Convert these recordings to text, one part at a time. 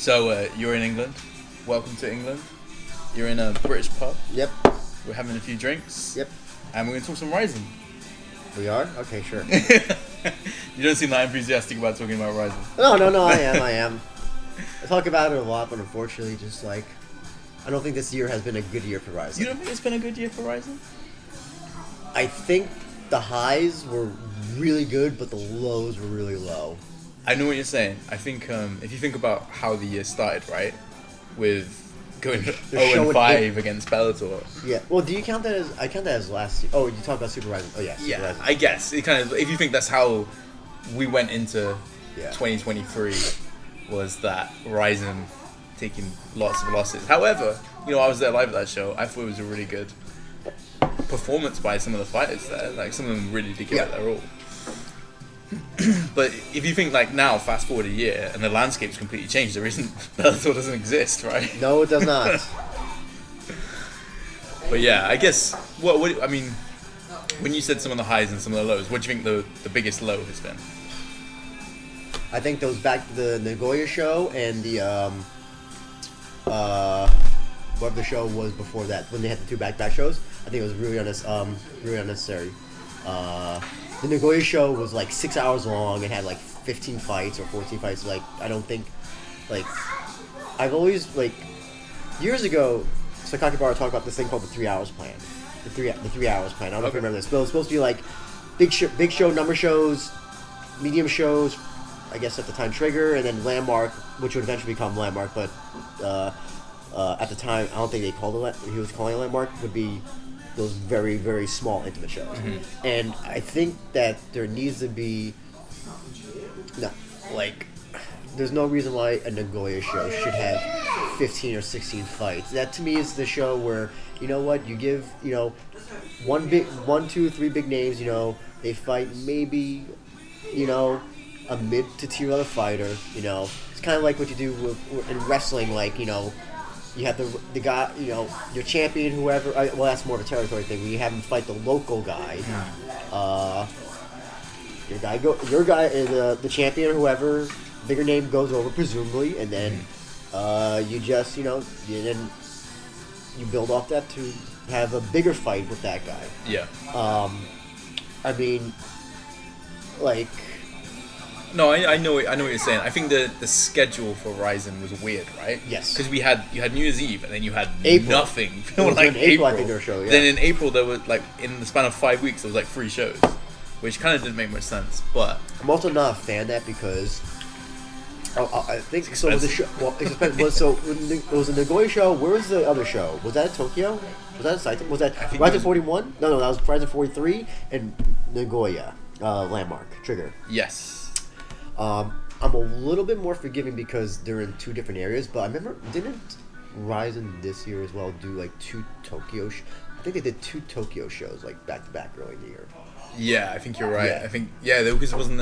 So you're in England. Welcome to England. You're in a British pub. Yep. We're having a few drinks. Yep. And we're going to talk some Rizin. We are? Okay, sure. You don't seem that enthusiastic about talking about Rizin. No, I am. I talk about it a lot, but unfortunately, just like, I don't think this year has been a good year for Rizin. You don't think it's been a good year for Rizin? I think the highs were really good, but the lows were really low. I know what you're saying. I think if you think about how the year started, right, with going 0-5 against Bellator. Yeah. Well, do you count that as? I count that as last year. Oh, you talk about Super Rizin. Oh yeah. Super Rizin. I guess it kind of. If you think that's how we went into 2023, was that Rizin taking lots of losses. However, I was there live at that show. I thought it was a really good performance by some of the fighters there. Like some of them really did give it their all. But if you think like now, fast forward a year, and the landscape's completely changed, there isn't Bellator doesn't exist, right? No, it does not. But yeah, I guess what I mean, when you said some of the highs and some of the lows, what do you think the biggest low has been? I think those back to the Nagoya show and the whatever the show was before that, when they had the two back-to-back shows. I think it was really unnecessary. The Nagoya show was like 6 hours long and had like 15 fights or 14 fights. Like, I don't think, like, I've always, like, years ago, Sakakibara talked about this thing called the 3 hours plan. The three hours plan. I don't know if you remember this, but it was supposed to be like big show number shows, medium shows, I guess at the time Trigger, and then Landmark, which would eventually become Landmark, but at the time, I don't think they called it, he was calling it Landmark, would be those very, very small, intimate shows. Mm-hmm. And I think that there needs to be, there's no reason why a Nagoya show should have 15 or 16 fights. That, to me, is the show where, you give, one, two, three big names, they fight maybe, a mid to tier other fighter, It's kind of like what you do in wrestling, like, you have the guy, your champion, whoever. Well, that's more of a territory thing. When you have him fight the local guy, your guy, the champion or whoever, bigger name goes over presumably, and then you just, then you build off that to have a bigger fight with that guy. Yeah. I mean, like. No, I know what you're saying. I think the schedule for Rizin was weird, right? Yes. Because you had New Year's Eve, and then you had April. nothing. Like April, I think their show. Yeah. Then in April there was in the span of 5 weeks there was 3 shows, which kind of didn't make much sense. But I'm also not a fan of that because I think so. The show, it's expensive. So it was a Nagoya show. Where was the other show? Was that in Tokyo? Was that in Saitama? Was that Rizin 41? No, that was Rizin 43 and Nagoya Landmark Trigger. Yes. I'm a little bit more forgiving because they're in 2 different areas, but I remember, didn't Rizin this year as well do 2 Tokyo I think they did 2 Tokyo shows back to back early in the year. Yeah, I think you're right. Yeah. I think because it wasn't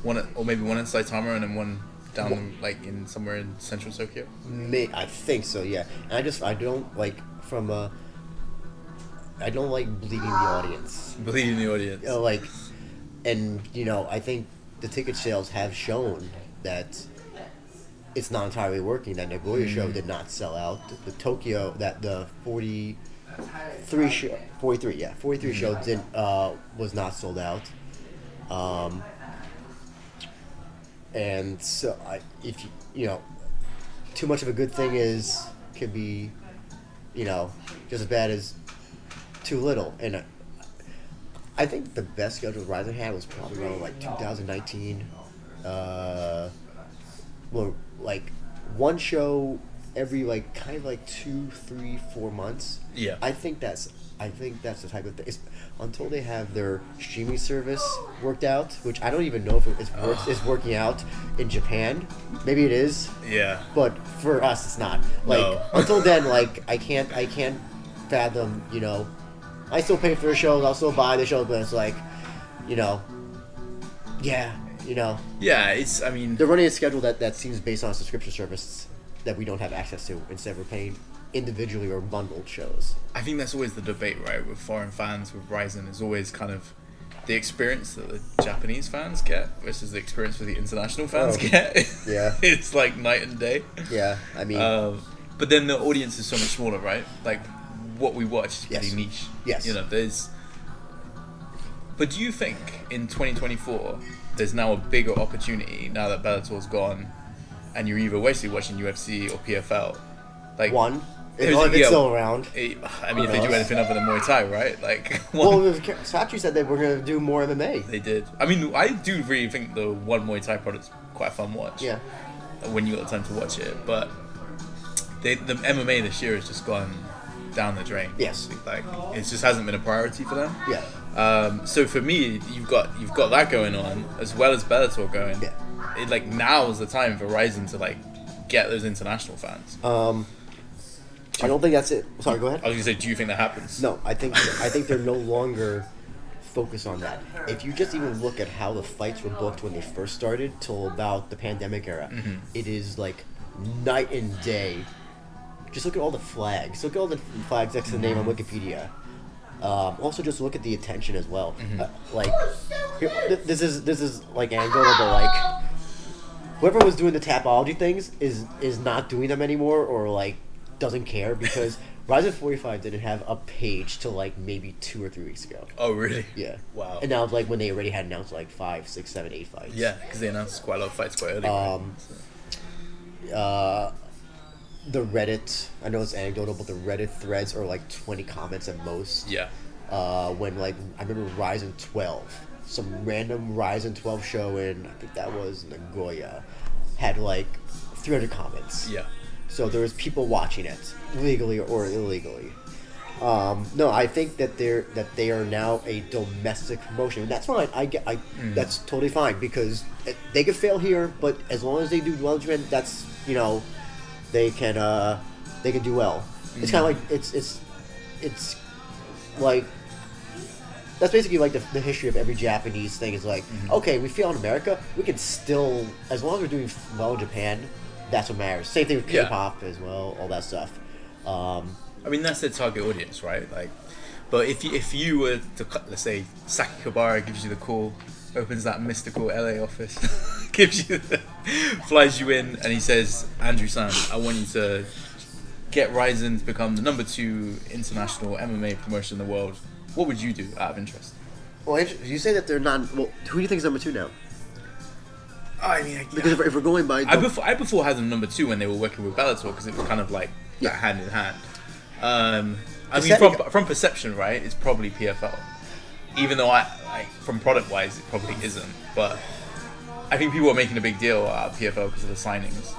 one or maybe one in Saitama and then one down in somewhere in central Tokyo. I think so, yeah. And I don't like I don't like bleeding the audience. Bleeding the audience. I think the ticket sales have shown that it's not entirely working. That Nagoya show did not sell out. The Tokyo, the 43 show was not sold out. And so if too much of a good thing could be, just as bad as too little. And I think the best schedule Rizin had was probably around 2019. One show every 2, 3, 4 months. Yeah. I think that's the type of thing. Until they have their streaming service worked out, which I don't even know if it's working out in Japan. Maybe it is. Yeah. But for us, it's not. No. Until then, I can't fathom. I still pay for the shows. I'll still buy the shows, but it's Yeah, it's. I mean, they're running a schedule that seems based on a subscription service that we don't have access to. Instead of we're paying individually or bundled shows. I think that's always the debate, right? With foreign fans, with Rizin, is always kind of the experience that the Japanese fans get versus the experience that the international fans get. Yeah. It's like night and day. Yeah, I mean... but then the audience is so much smaller, right? Like, what we watch is pretty niche. Yes. You know, there's... But do you think in 2024 there's now a bigger opportunity now that Bellator's gone and you're either basically watching UFC or PFL? Like, if it's still around. I mean, if they do anything other than Muay Thai, right? Like, well, Sachi said they were going to do more MMA. They did. I mean, I do really think the one Muay Thai product's quite a fun watch. Yeah. When you got the time to watch it, but the MMA this year has just gone down the drain. Yes. Like, it just hasn't been a priority for them. Yeah. So for me, you've got that going on as well as Bellator going. Yeah. Like, now is the time for Rizin to like get those international fans. I don't think that's it. Sorry, go ahead. I was gonna say, do you think that happens? No, I think they're no longer focused on that. If you just even look at how the fights were booked when they first started till about the pandemic era, it is like night and day. Just look at all the flags. Look at all the flags next to the name on Wikipedia. Also, just look at the attention as well. Like, this is like anecdotal, but like, whoever was doing the Tapology things is not doing them anymore, or like doesn't care, because Rizin 45 didn't have a page till like maybe 2 or 3 weeks ago. Oh, really? Yeah. Wow. And now, like, when they already had announced like 5, 6, 7, 8 fights. Yeah, because they announced quite a lot of fights quite early. The Reddit, I know it's anecdotal, but the Reddit threads are like 20 comments at most. Yeah. When, like, I remember Rizin 12, some random Rizin 12 show in, I think that was Nagoya, had like 300 comments. Yeah. So there was people watching it, legally or illegally. No, I think that they are now a domestic promotion, and that's fine. That's totally fine, because they could fail here, but as long as they do well in Japan, that's, you know, they can do well. It's kind of like it's like, that's basically like the history of every Japanese thing. Is like, okay, we fail in America, we can still, as long as we're doing well in Japan, that's what matters. Same thing with K-pop as well, all that stuff. I mean, that's their target audience, right? Like, but if you were to, let's say, Saki Kabara gives you the call, opens that mystical LA office, flies you in, and he says, Andrew-san, I want you to get Rizin to become the #2 international MMA promotion in the world. What would you do out of interest? Well, you say that they're not. Well, who do you think is #2 now? I mean, because if we're going by, I before had them #2 when they were working with Bellator, because it was kind of like hand in hand. I mean, from perception, right, it's probably PFL. Even though from product wise, it probably isn't. But I think people are making a big deal out of PFL because of the signings.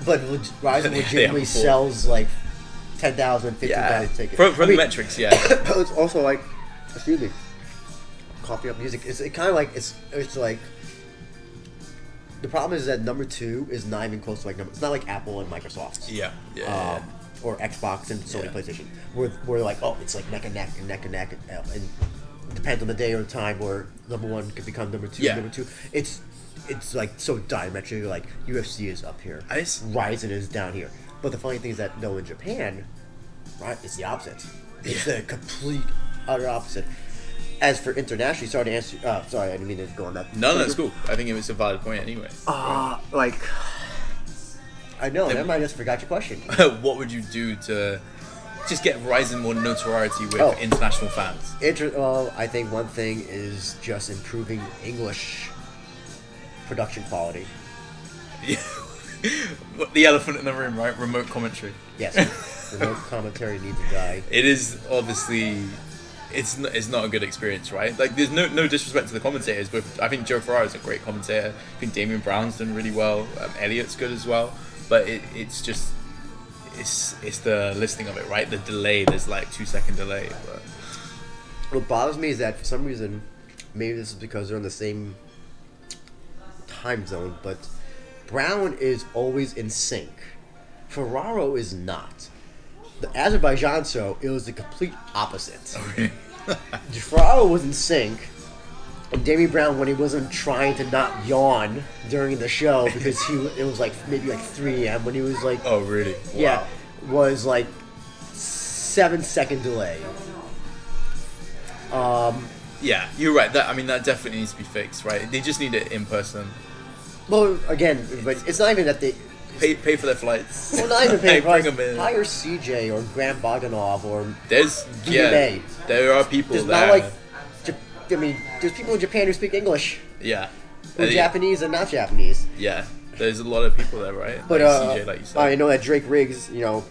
But Rizin legitimately sells like 10,000, 15,000 tickets. From the metrics, yeah. But it's also like, excuse me, coffee up music. It's kind of like it's like. The problem is that #2 is not even close to like it's not like Apple and Microsoft. Yeah. Or Xbox and Sony PlayStation. We're like, oh, it's like neck and neck, and it depends on the day or the time where #1 could become #2. Yeah. #2. It's like so diametrically, like UFC is up here, Rizin is down here. But the funny thing is that in Japan, right, it's the opposite. It's the complete utter opposite. As for internationally, sorry to answer. Sorry, I didn't mean to go on that. No, that's cool. I think it was a valid point anyway. Like, I know. Never mind. I just forgot your question. What would you do to just get Rizin more notoriety with international fans? I think one thing is just improving English production quality. The elephant in the room, right? Remote commentary. Yes, remote commentary needs to die. It is obviously. It's not a good experience, right? Like, there's no disrespect to the commentators, but I think Joe Ferraro is a great commentator. I think Damian Brown's done really well. Elliot's good as well. But it's just it's the listing of it, right? The delay. There's like 2-second delay. But what bothers me is that for some reason, maybe this is because they're in the same time zone, but Brown is always in sync. Ferraro is not. The Azerbaijan show, it was the complete opposite. Okay. Ferraro was in sync, and Damian Brown, when he wasn't trying to not yawn during the show, because it was like maybe like 3 a.m. when he was like, oh really? Wow. Yeah, was like 7-second delay. Yeah, you're right. That definitely needs to be fixed, right? They just need it in person. Well, again, but it's not even that they pay for their flights. Well, not even pay bring for them in. Hire CJ or Grant Bogdanov or there's DMA. There are people there's that not like there's people in Japan who speak English. Yeah. Who are Japanese and not Japanese. Yeah. There's a lot of people there, right? But like CJ, like you said. I know that Drake Riggs, when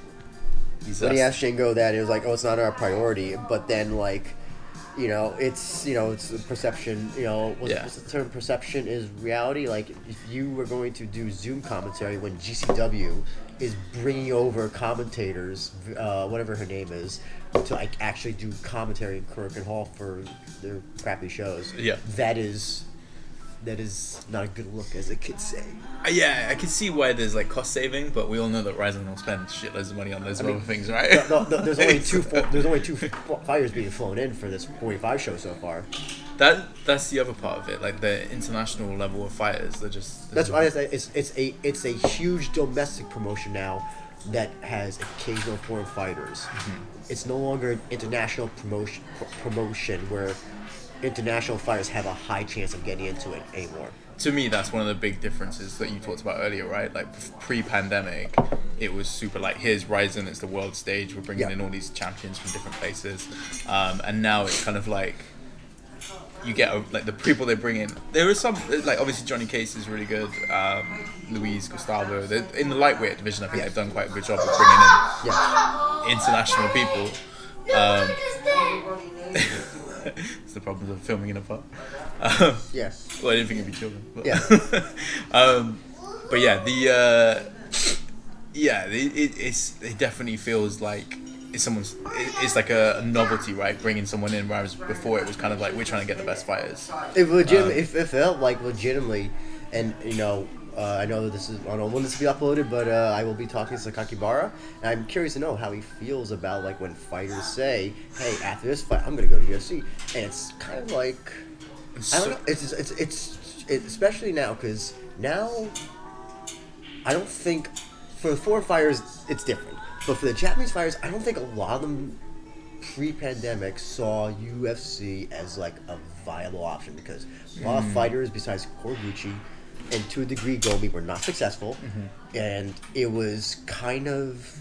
he asked Shingo that, it was like, oh, it's not our priority. But then, it's a perception. What's the term? Perception is reality. Like, if you were going to do Zoom commentary when GCW is bringing over commentators, whatever her name is, to actually do commentary in Kirk and Hall for their crappy shows. Yeah, that is not a good look, as the kids say. Yeah, I can see why there's cost saving, but we all know that Rizin will spend shitloads of money on those other things, right? There's only two fighters being flown in for this 45 show so far. That's the other part of it, like the international level of fighters. That's why it's a huge domestic promotion now that has occasional foreign fighters. Mm-hmm. It's no longer an international promotion where international fighters have a high chance of getting into it anymore. To me, that's one of the big differences that you talked about earlier, right? Like pre-pandemic, it was super here's Rizin, it's the world stage, we're bringing in all these champions from different places, and now it's kind of you get the people they bring in. There are some obviously Johnny Case is really good, Luis Gustavo. In the lightweight division, I think they've done quite a good job of bringing in international people. It's the problem of filming in a pub. Yes. Well, I didn't think it'd be children. But, but it definitely feels like it's like a novelty, right? Bringing someone in, whereas before it was kind of we're trying to get the best fighters. It felt like legitimately, and I know that I don't know when this will be uploaded, but I will be talking to Sakakibara, and I'm curious to know how he feels about when fighters say, "Hey, after this fight, I'm going to go to UFC," and it's kind of I don't know. It's especially now, because now I don't think for the foreign fighters it's different, but for the Japanese fighters, I don't think a lot of them pre-pandemic saw UFC as a viable option, because a lot of fighters besides Horiguchi and to a degree Gomi were not successful, and it was kind of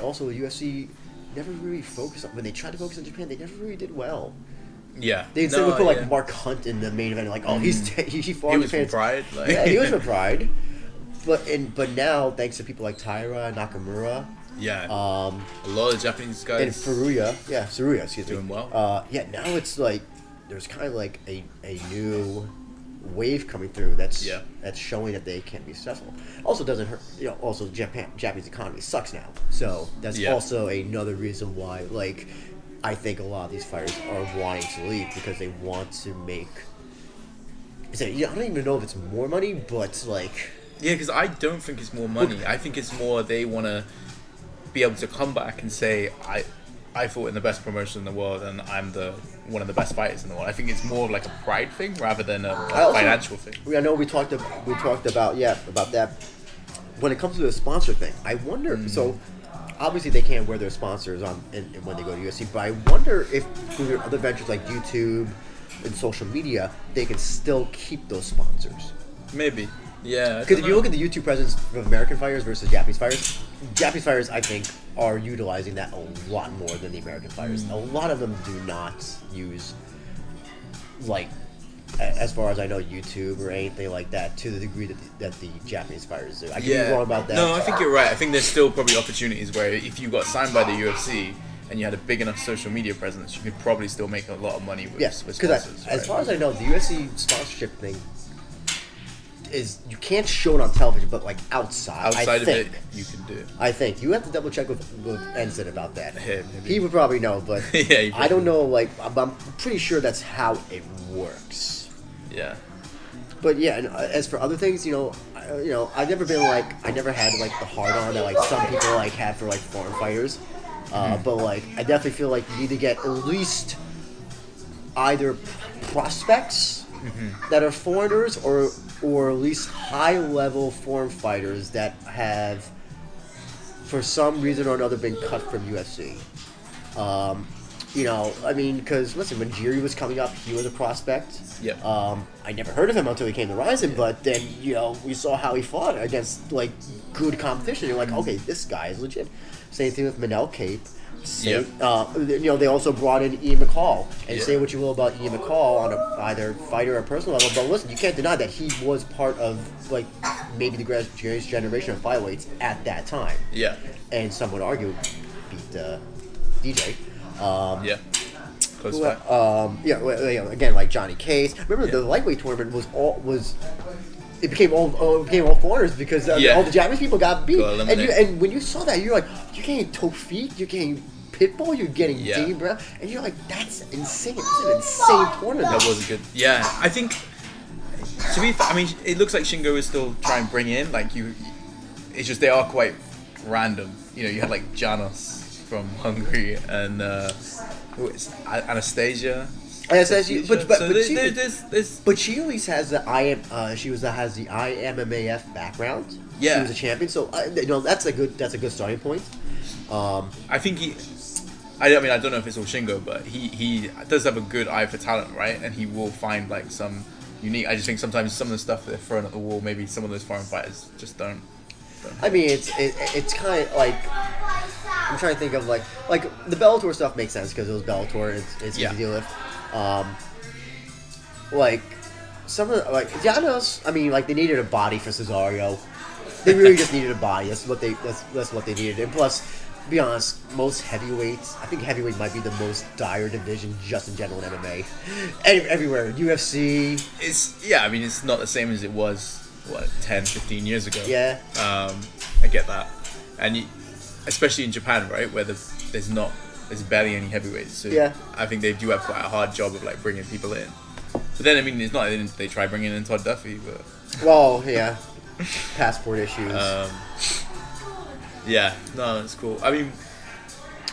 also UFC never really focused on, when they tried to focus on Japan, they never really did well. Yeah, they instead would put Mark Hunt in the main event, he fought in Japan. From Pride, he was from Pride, but now thanks to people like Taira, Nakamura, a lot of Japanese guys, and Tsuruya, excuse me, doing well. Now it's there's kind of a new wave coming through that's showing that they can be successful. Also doesn't hurt. Also Japanese economy sucks now, so that's also another reason why I think a lot of these fighters are wanting to leave, because they want to make. I don't even know if it's more money, but because I don't think it's more money. I think it's more they want to be able to come back and say I fought in the best promotion in the world, and I'm one of the best fighters in the world. I think it's more of a pride thing rather than a financial thing. I know we talked about that. When it comes to the sponsor thing, I wonder. So obviously they can't wear their sponsors on when they go to UFC, but I wonder if through their other ventures like YouTube and social media, they can still keep those sponsors. Maybe. Yeah. Because if you look at the YouTube presence of American fighters versus Japanese fighters, I think, are utilizing that a lot more than the American fighters. A lot of them do not use, as far as I know, YouTube or anything like that to the degree that the Japanese fighters do. I could be wrong about that. No, I think you're right. I think there's still probably opportunities where if you got signed by the UFC and you had a big enough social media presence, you could probably still make a lot of money with sponsors. Because as far as I know, the UFC sponsorship thing is you can't show it on television, but outside of it, you can do. I think you have to double check with Ensign about that. Yeah, he would probably know, but I don't know. I'm pretty sure that's how it works. Yeah. But and as for other things, I've never been I never had the hard on that some people have for foreign fighters. But I definitely feel you need to get at least either prospects that are foreigners or at least high-level foreign fighters that have, for some reason or another, been cut from UFC. You know, I mean, because listen, when Jiri was coming up, he was a prospect. Yep. I never heard of him until he came to Rizin, but then we saw how he fought against like good competition. You're like, okay, this guy is legit. Same thing with Manel Cape. They also brought in Ian McCall, and say what you will about Ian McCall on either fighter or personal level, but listen, you can't deny that he was part of like maybe the greatest generation of flyweights at that time. Yeah. And some would argue beat DJ. Close fight. Again, like Johnny Case. Remember the lightweight tournament it became all foreigners because all the Japanese people got beat. And when you saw that, you're like, you're getting Tofik, you're getting Pitbull, you're getting Dean Brown, and you're like, that's insane. It's an insane tournament. That was good. Yeah, I think. It looks like Shingo is still trying to bring in it's just they are quite random. You had like Janos from Hungary and Anastasia. But she at least has the has the IMMAF background. Yeah, she was a champion, so that's a good starting point. I think I don't know if it's all Shingo, but he does have a good eye for talent, right? And he will find like some unique. I just think sometimes some of the stuff they're throwing at the wall, maybe some of those foreign fighters just don't. I mean, it's kind of like I'm trying to think of like the Bellator stuff makes sense because it was Bellator. It's easy to deal with. Like some of Janos, I mean, like they needed a body for Cesario. They really just needed a body. That's what they needed. And plus, to be honest, most heavyweights, I think heavyweight might be the most dire division just in general in MMA. Everywhere, UFC. It's not the same as it was 10, 15 years ago. Yeah. I get that, and especially in Japan, right, where there's barely any heavyweights. So I think they do have quite a hard job of like bringing people in. But then it's not they try bringing in Todd Duffy, but passport issues. No, it's cool. I mean,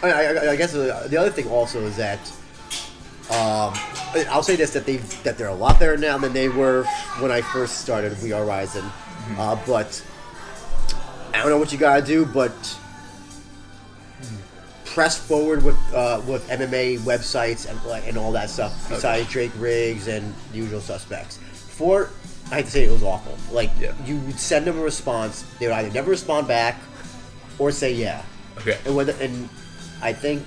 I guess the other thing also is that I'll say this that they're a lot better now than they were when I first started We Are Rizin. Mm-hmm. But I don't know what you gotta do, but press forward with MMA websites and all that stuff. Besides Drake Riggs and the usual suspects. I hate to say it was awful. You would send them a response, they would either never respond back or say yeah. Okay. And I think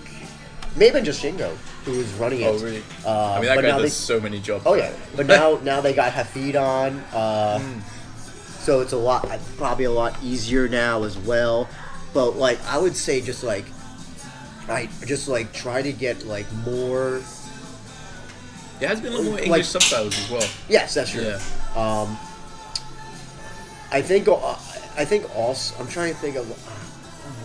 maybe just Shingo who was running it. Oh really? That guy does so many jobs. Oh yeah. But now they got Hafid on. So it's probably a lot easier now as well. But I would say just try to get more. There has been a little more English subtitles as well. Yes, that's true. Yeah. I think also I'm trying to think of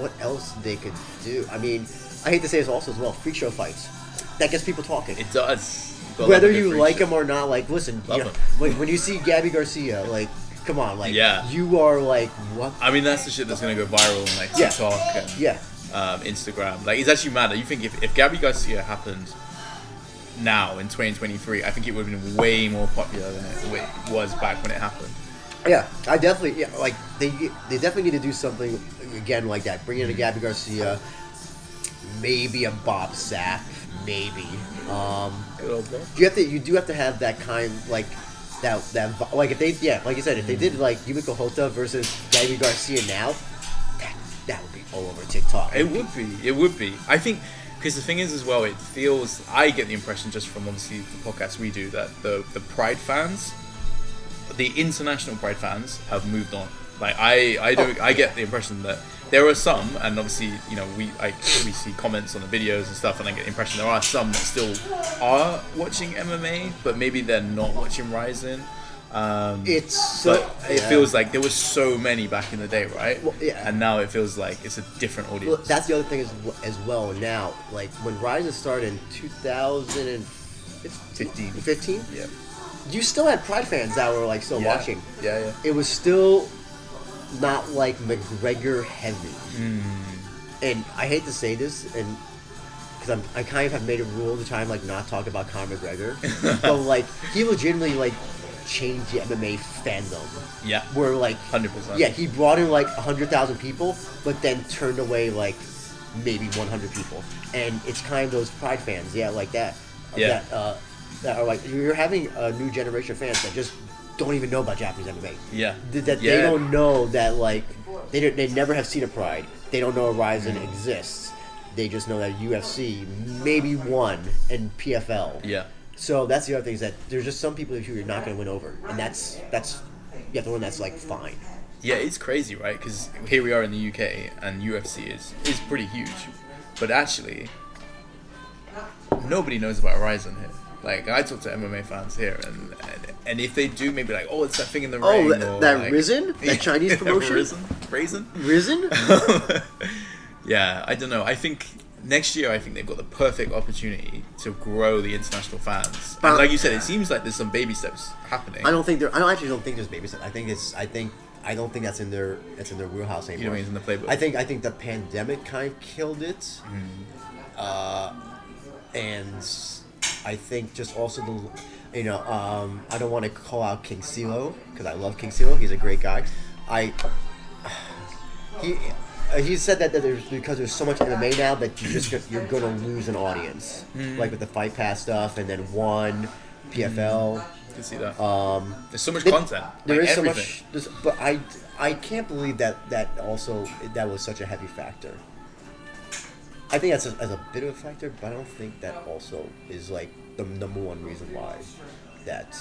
what else they could do. I mean, I hate to say this also as well. Freak show fights that gets people talking. It does. Whether you like them or not, listen. When you see Gabby Garcia, come on, you are what? I mean, that's the shit that's gonna go viral on TikTok and Instagram. It's actually mad. You think if Gabby Garcia happened now in 2023, I think it would have been way more popular than it was back when it happened. Yeah, I definitely they definitely need to do something again like that. Bring in a Gabby Garcia, maybe a Bob Sapp, maybe. You do have to have that kind that if they like you said, if they did Yumiko Hota versus Gabby Garcia now, that would be all over TikTok. It would be. I think. Because the thing is as well, I get the impression just from obviously the podcast we do that the Pride fans, the international Pride fans have moved on. I get the impression that there are some, and obviously we see comments on the videos and stuff, and I get the impression there are some that still are watching MMA, but maybe they're not watching Rizin. It feels like there was so many back in the day, right? Well, yeah. And now it feels like it's a different audience. Well, that's the other thing as well. Now, when Rizin started in 2015, yeah, you still had Pride fans that were still watching. Yeah. It was still not McGregor heavy. And I hate to say this, and because I kind of have made a rule to try and not talk about Conor McGregor, but he legitimately changed the MMA fandom. Yeah. Where 100%. Yeah, he brought in 100,000 people, but then turned away maybe 100 people, and it's kind of those Pride fans, like that. Yeah. That are like, you're having a new generation of fans that just don't even know about Japanese MMA. Yeah. That they don't know that, like, they never have seen a Pride. They don't know a Rizin exists. They just know that UFC, maybe one, and PFL. Yeah. So that's the other thing, is that there's just some people who you're not going to win over, and that's you have to win. That's like fine. Yeah, it's crazy, right? Because here we are in the UK, and UFC is pretty huge, but actually, nobody knows about Rizin here. Like, I talk to MMA fans here, and if they do, maybe like, oh, it's that thing in the ring. Oh, that like, Rizin? That Chinese promotion? Rizin? Yeah, I don't know. I think next year, they've got the perfect opportunity to grow the international fans. And like you said, it seems like there's some baby steps happening. I actually don't think there's baby steps. I don't think that's in their wheelhouse anymore. You know what I mean? It's in the playbook. I think the pandemic kind of killed it. And I think just also I don't want to call out King Silo, because I love King Silo. He's a great guy. He said that because there's so much MMA now that you're going to lose an audience, like with the Fight Pass stuff, and then one PFL. You can see that. There's so much content. There is everything. So much, but I can't believe that was such a heavy factor. I think that's as a bit of a factor, but I don't think that also is like the number one reason why that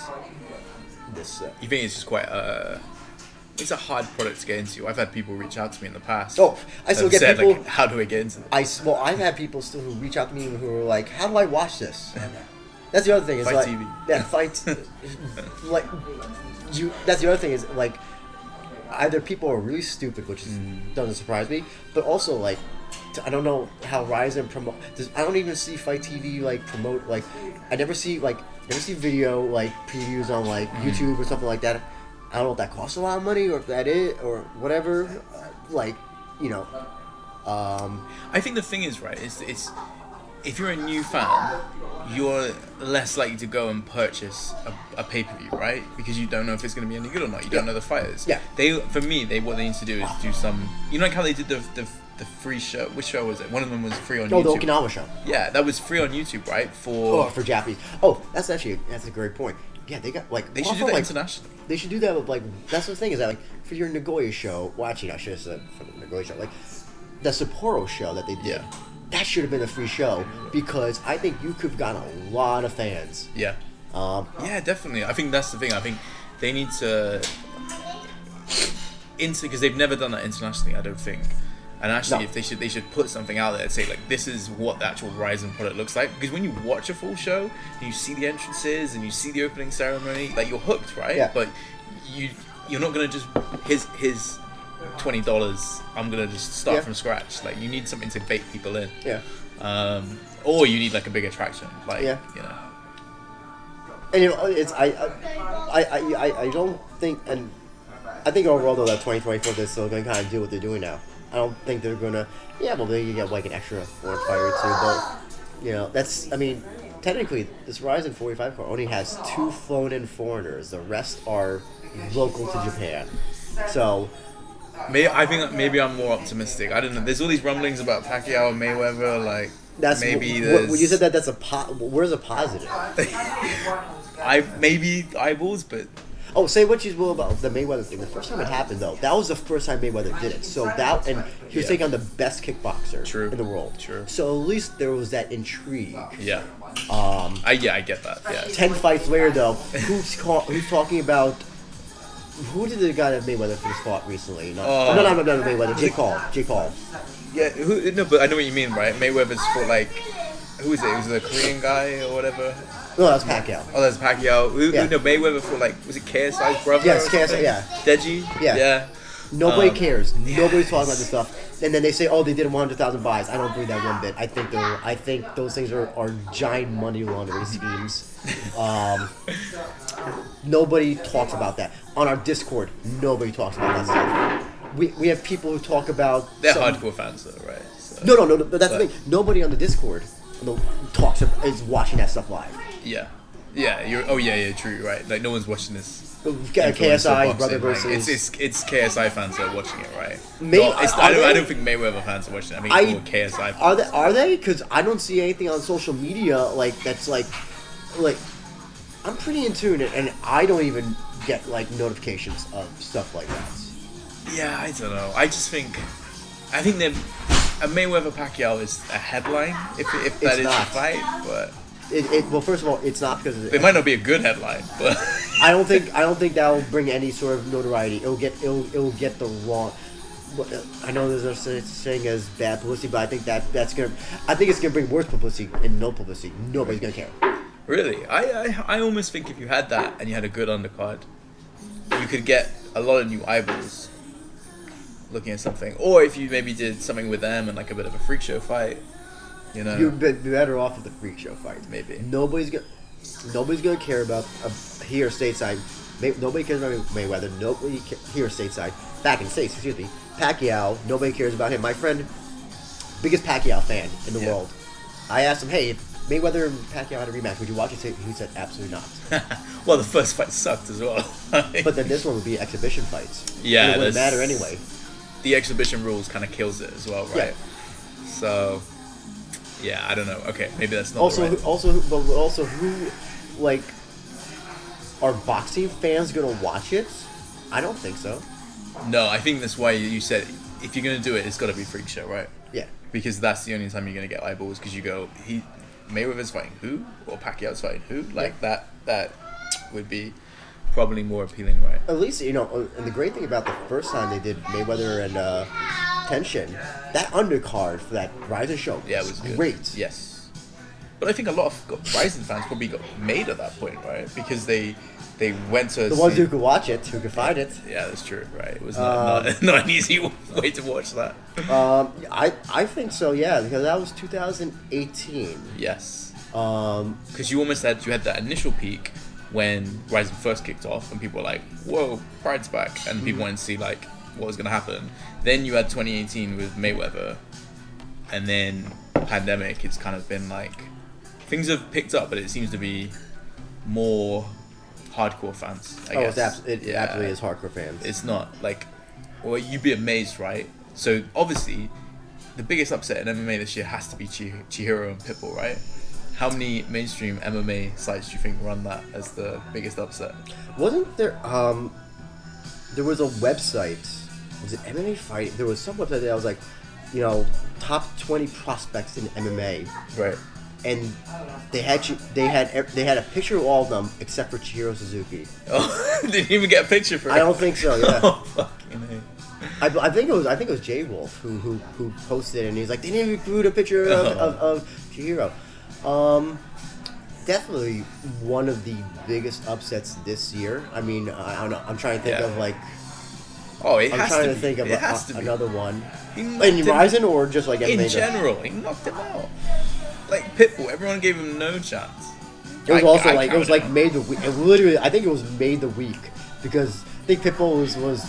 this. You think it's just quite it's a hard product to get into. I've had people reach out to me in the past. Oh, I still get people. Like, how do I get into this? I've had people still who reach out to me who are like, "How do I watch this?" That's the other thing. Is Fight like, TV. Yeah, fight. Like, that's the other thing, is like, either people are really stupid, which doesn't surprise me, but also like, I don't know how Rizin promote. I don't even see Fight TV like promote. Like, I never see video like previews on like YouTube or something like that. I don't know if that costs a lot of money or if that is or whatever. I think the thing is, right, it's if you're a new fan, you're less likely to go and purchase a pay-per-view, right? Because you don't know if it's going to be any good or not. You don't know the fighters. Yeah. What they need to do is do some, like how they did the free show. Which show was it? One of them was free on YouTube. Oh, the Okinawa show. Yeah, that was free on YouTube, right? For Japanese. Oh, that's a great point. Yeah, they got like they should do that internationally. They should do that with like, that's the thing, is that like for your Nagoya show. Well, actually, I should have said for the Nagoya show, like the Sapporo show that they did. Yeah. That should have been a free show, because I think you could have gotten a lot of fans. Yeah. Yeah, definitely. I think that's the thing. I think they need to because they've never done that internationally, I don't think. And actually, if they should put something out there and say, like, this is what the actual Rizin product looks like. Because when you watch a full show and you see the entrances and you see the opening ceremony, like, you're hooked, right? Yeah. But you're not gonna just his $20. I'm gonna just start from scratch. Like, you need something to bait people in. Yeah. Or you need like a big attraction. Like, yeah. And it's I don't think, and I think overall though that 2024 they're still gonna kind of do what they're doing now. I don't think they're gonna. Yeah, well, maybe you get like an extra foreign fighter or two, but that's. I mean, technically, this Rizin 45 card only has 2 flown-in foreigners. The rest are local to Japan. So. I think maybe I'm more optimistic. I don't know. There's all these rumblings about Pacquiao and Mayweather. Like, maybe there's. When you said that's where's a positive? Maybe eyeballs, but. Oh, say what you will about the Mayweather thing. The first time it happened, though, that was the first time Mayweather did it. So and he was taking on the best kickboxer in the world. True. So at least there was that intrigue. Yeah. I get that. Yeah. 10 fights later, though, who's talking about? Who did the guy that Mayweather just fought recently? No, Mayweather. Jake Paul. Yeah. But I know what you mean, right? Mayweather's fought like. Who is it? Was it a Korean guy or whatever? No, that's Pacquiao. Oh, that's Pacquiao. Mayweather for like, was it KSI's brother? Yes, KSI, yeah. Deji? Yeah. Nobody cares. Yes. Nobody's talking about this stuff. And then they say, oh, they did 100,000 buys. I don't believe that one bit. I think those things are giant money laundering schemes. Nobody talks about that. On our Discord, nobody talks about that stuff. We have people who talk about... They're hardcore fans though, right? So, no, but that's the thing. Nobody on the Discord is watching that stuff live. Yeah. True, right. Like, no one's watching this KSI brother Like, versus. it's KSI fans that are watching it, right? I don't think Mayweather fans are watching it. I think more KSI fans. Are they? Because I don't see anything on social media like that's like I'm pretty in tune, and I don't even get like notifications of stuff like that. Yeah, I don't know. I think that a Mayweather Pacquiao is a headline if that is a fight, but. Well, first of all, it's not because it might not be a good headline, but I don't think that will bring any sort of notoriety. It'll get the wrong. I know there's no such thing as bad publicity, but I think it's gonna bring worse publicity and no publicity. Nobody's gonna care. Really, I almost think if you had that and you had a good undercard, you could get a lot of new eyeballs looking at something, or if you maybe did something with them and like a bit of a freak show fight. You know, you'd be better off with the freak show fight. Maybe nobody's gonna care about here stateside. Nobody cares about Mayweather. Nobody here stateside. Back in the States, excuse me. Pacquiao. Nobody cares about him. My friend, biggest Pacquiao fan in the world. I asked him, hey, if Mayweather and Pacquiao had a rematch, would you watch it? He said, absolutely not. Well, the first fight sucked as well. But then this one would be exhibition fights. Yeah, it wouldn't matter anyway. The exhibition rules kind of kills it as well, right? Yeah. So. Yeah, I don't know. Okay, maybe that's not also who like are boxing fans gonna watch it? I don't think so. No, I think that's why you said if you're gonna do it, it's got to be freak show, right? Yeah. Because that's the only time you're gonna get eyeballs. Because you go, Mayweather's fighting who, or Pacquiao's fighting who? Like that would be probably more appealing, right? At least and the great thing about the first time they did Mayweather and Tension, that undercard for that Rizin show was great. Yes. But I think a lot of Rizin fans probably got made at that point, right? Because they went to the ones who could watch it, who could find it. Yeah, that's true, right? It was not an easy way to watch that. I think so, yeah, because that was 2018. Yes. Because you had that initial peak when Rizin first kicked off, and people were like, "Whoa, Pride's back," and people wanted to see like what was going to happen. Then you had 2018 with Mayweather, and then pandemic. It's kind of been like things have picked up, but it seems to be more hardcore fans. I guess. It absolutely is hardcore fans. It's not like, well, you'd be amazed, right? So obviously, the biggest upset in MMA this year has to be Chihiro and Pitbull, right? How many mainstream MMA sites do you think run that as the biggest upset? Wasn't there? There was a website. Was it MMA Fight? There was some website that was like, top 20 prospects in MMA. Right. And they had a picture of all of them except for Chihiro Suzuki. Oh, didn't even get a picture for it. I don't think so. Yeah. Oh, fucking A. I think it was J Wolf who posted it, and he's like, they didn't include a picture of Chihiro. Definitely one of the biggest upsets this year. I mean, I don't know. I'm trying to think of like. Oh, it has to be. I'm trying to think of another one. In Rizin or just like MMA? In general, he knocked him out. Like Pitbull, everyone gave him no chance. It was also like it was like made the week. Literally, I think it was made the week because I think Pitbull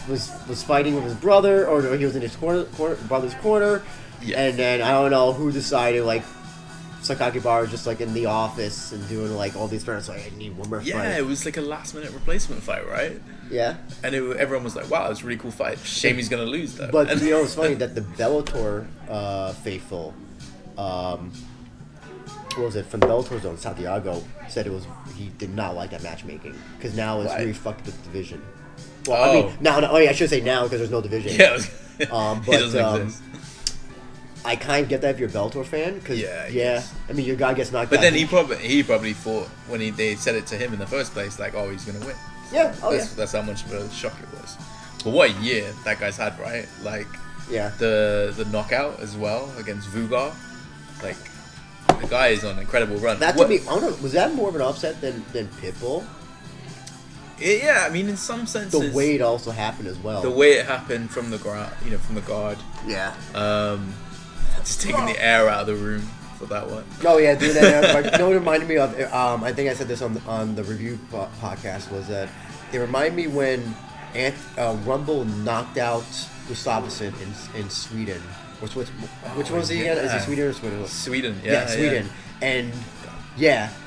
was fighting with his brother, or he was in his brother's corner, and then I don't know who decided like. Sakakibara was just like in the office and doing like all these friends like I need one more fight. Yeah, it was like a last minute replacement fight, right? Yeah. And everyone was like, "Wow, it's a really cool fight. Shame he's gonna lose though." But it's funny that the Bellator faithful, what was it from Bellator's own Santiago said he did not like that matchmaking because now it's really fucked with the division. Well, I mean now I should say now because there's no division. Yeah. But it doesn't exist. I kind of get that if you're a Bellator fan, because I mean your guy gets knocked out. But then he probably thought when they said it to him in the first place, like, oh, he's gonna win. Yeah, That's how much of a shock it was. But what a year that guy's had, right? Like, the knockout as well against Vugar, like the guy is on an incredible run. That to me, I don't know, was that more of an upset than Pitbull? Yeah, I mean, in some senses, the way it also happened as well. The way it happened from the ground, from the guard. Yeah. Just taking the air out of the room for that one. Oh yeah, doing that. You know what it reminded me of? I think I said this on the review podcast. Was that it reminded me when Rumble knocked out Gustafsson in Sweden. Which one was he again? Is it Sweden or Sweden? Sweden. Yeah, Sweden. And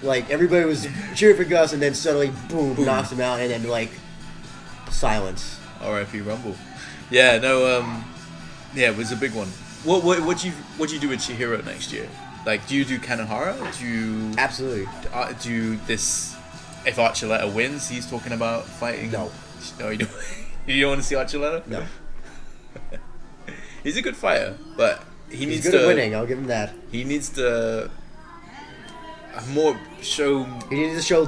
like everybody was cheering for Gus, and then suddenly boom, knocks him out, and then like Silence. R.I.P. Rumble. Yeah, no, yeah, it was a big one. What do you do with Chihiro next year? Like, do you do Kanehara? Do you Absolutely. Do you this? If Archuleta wins, he's talking about fighting. No, you don't. You don't want to see Archuleta? No. He's a good fighter, but he's good at winning. I'll give him that. He needs to more show. He needs to show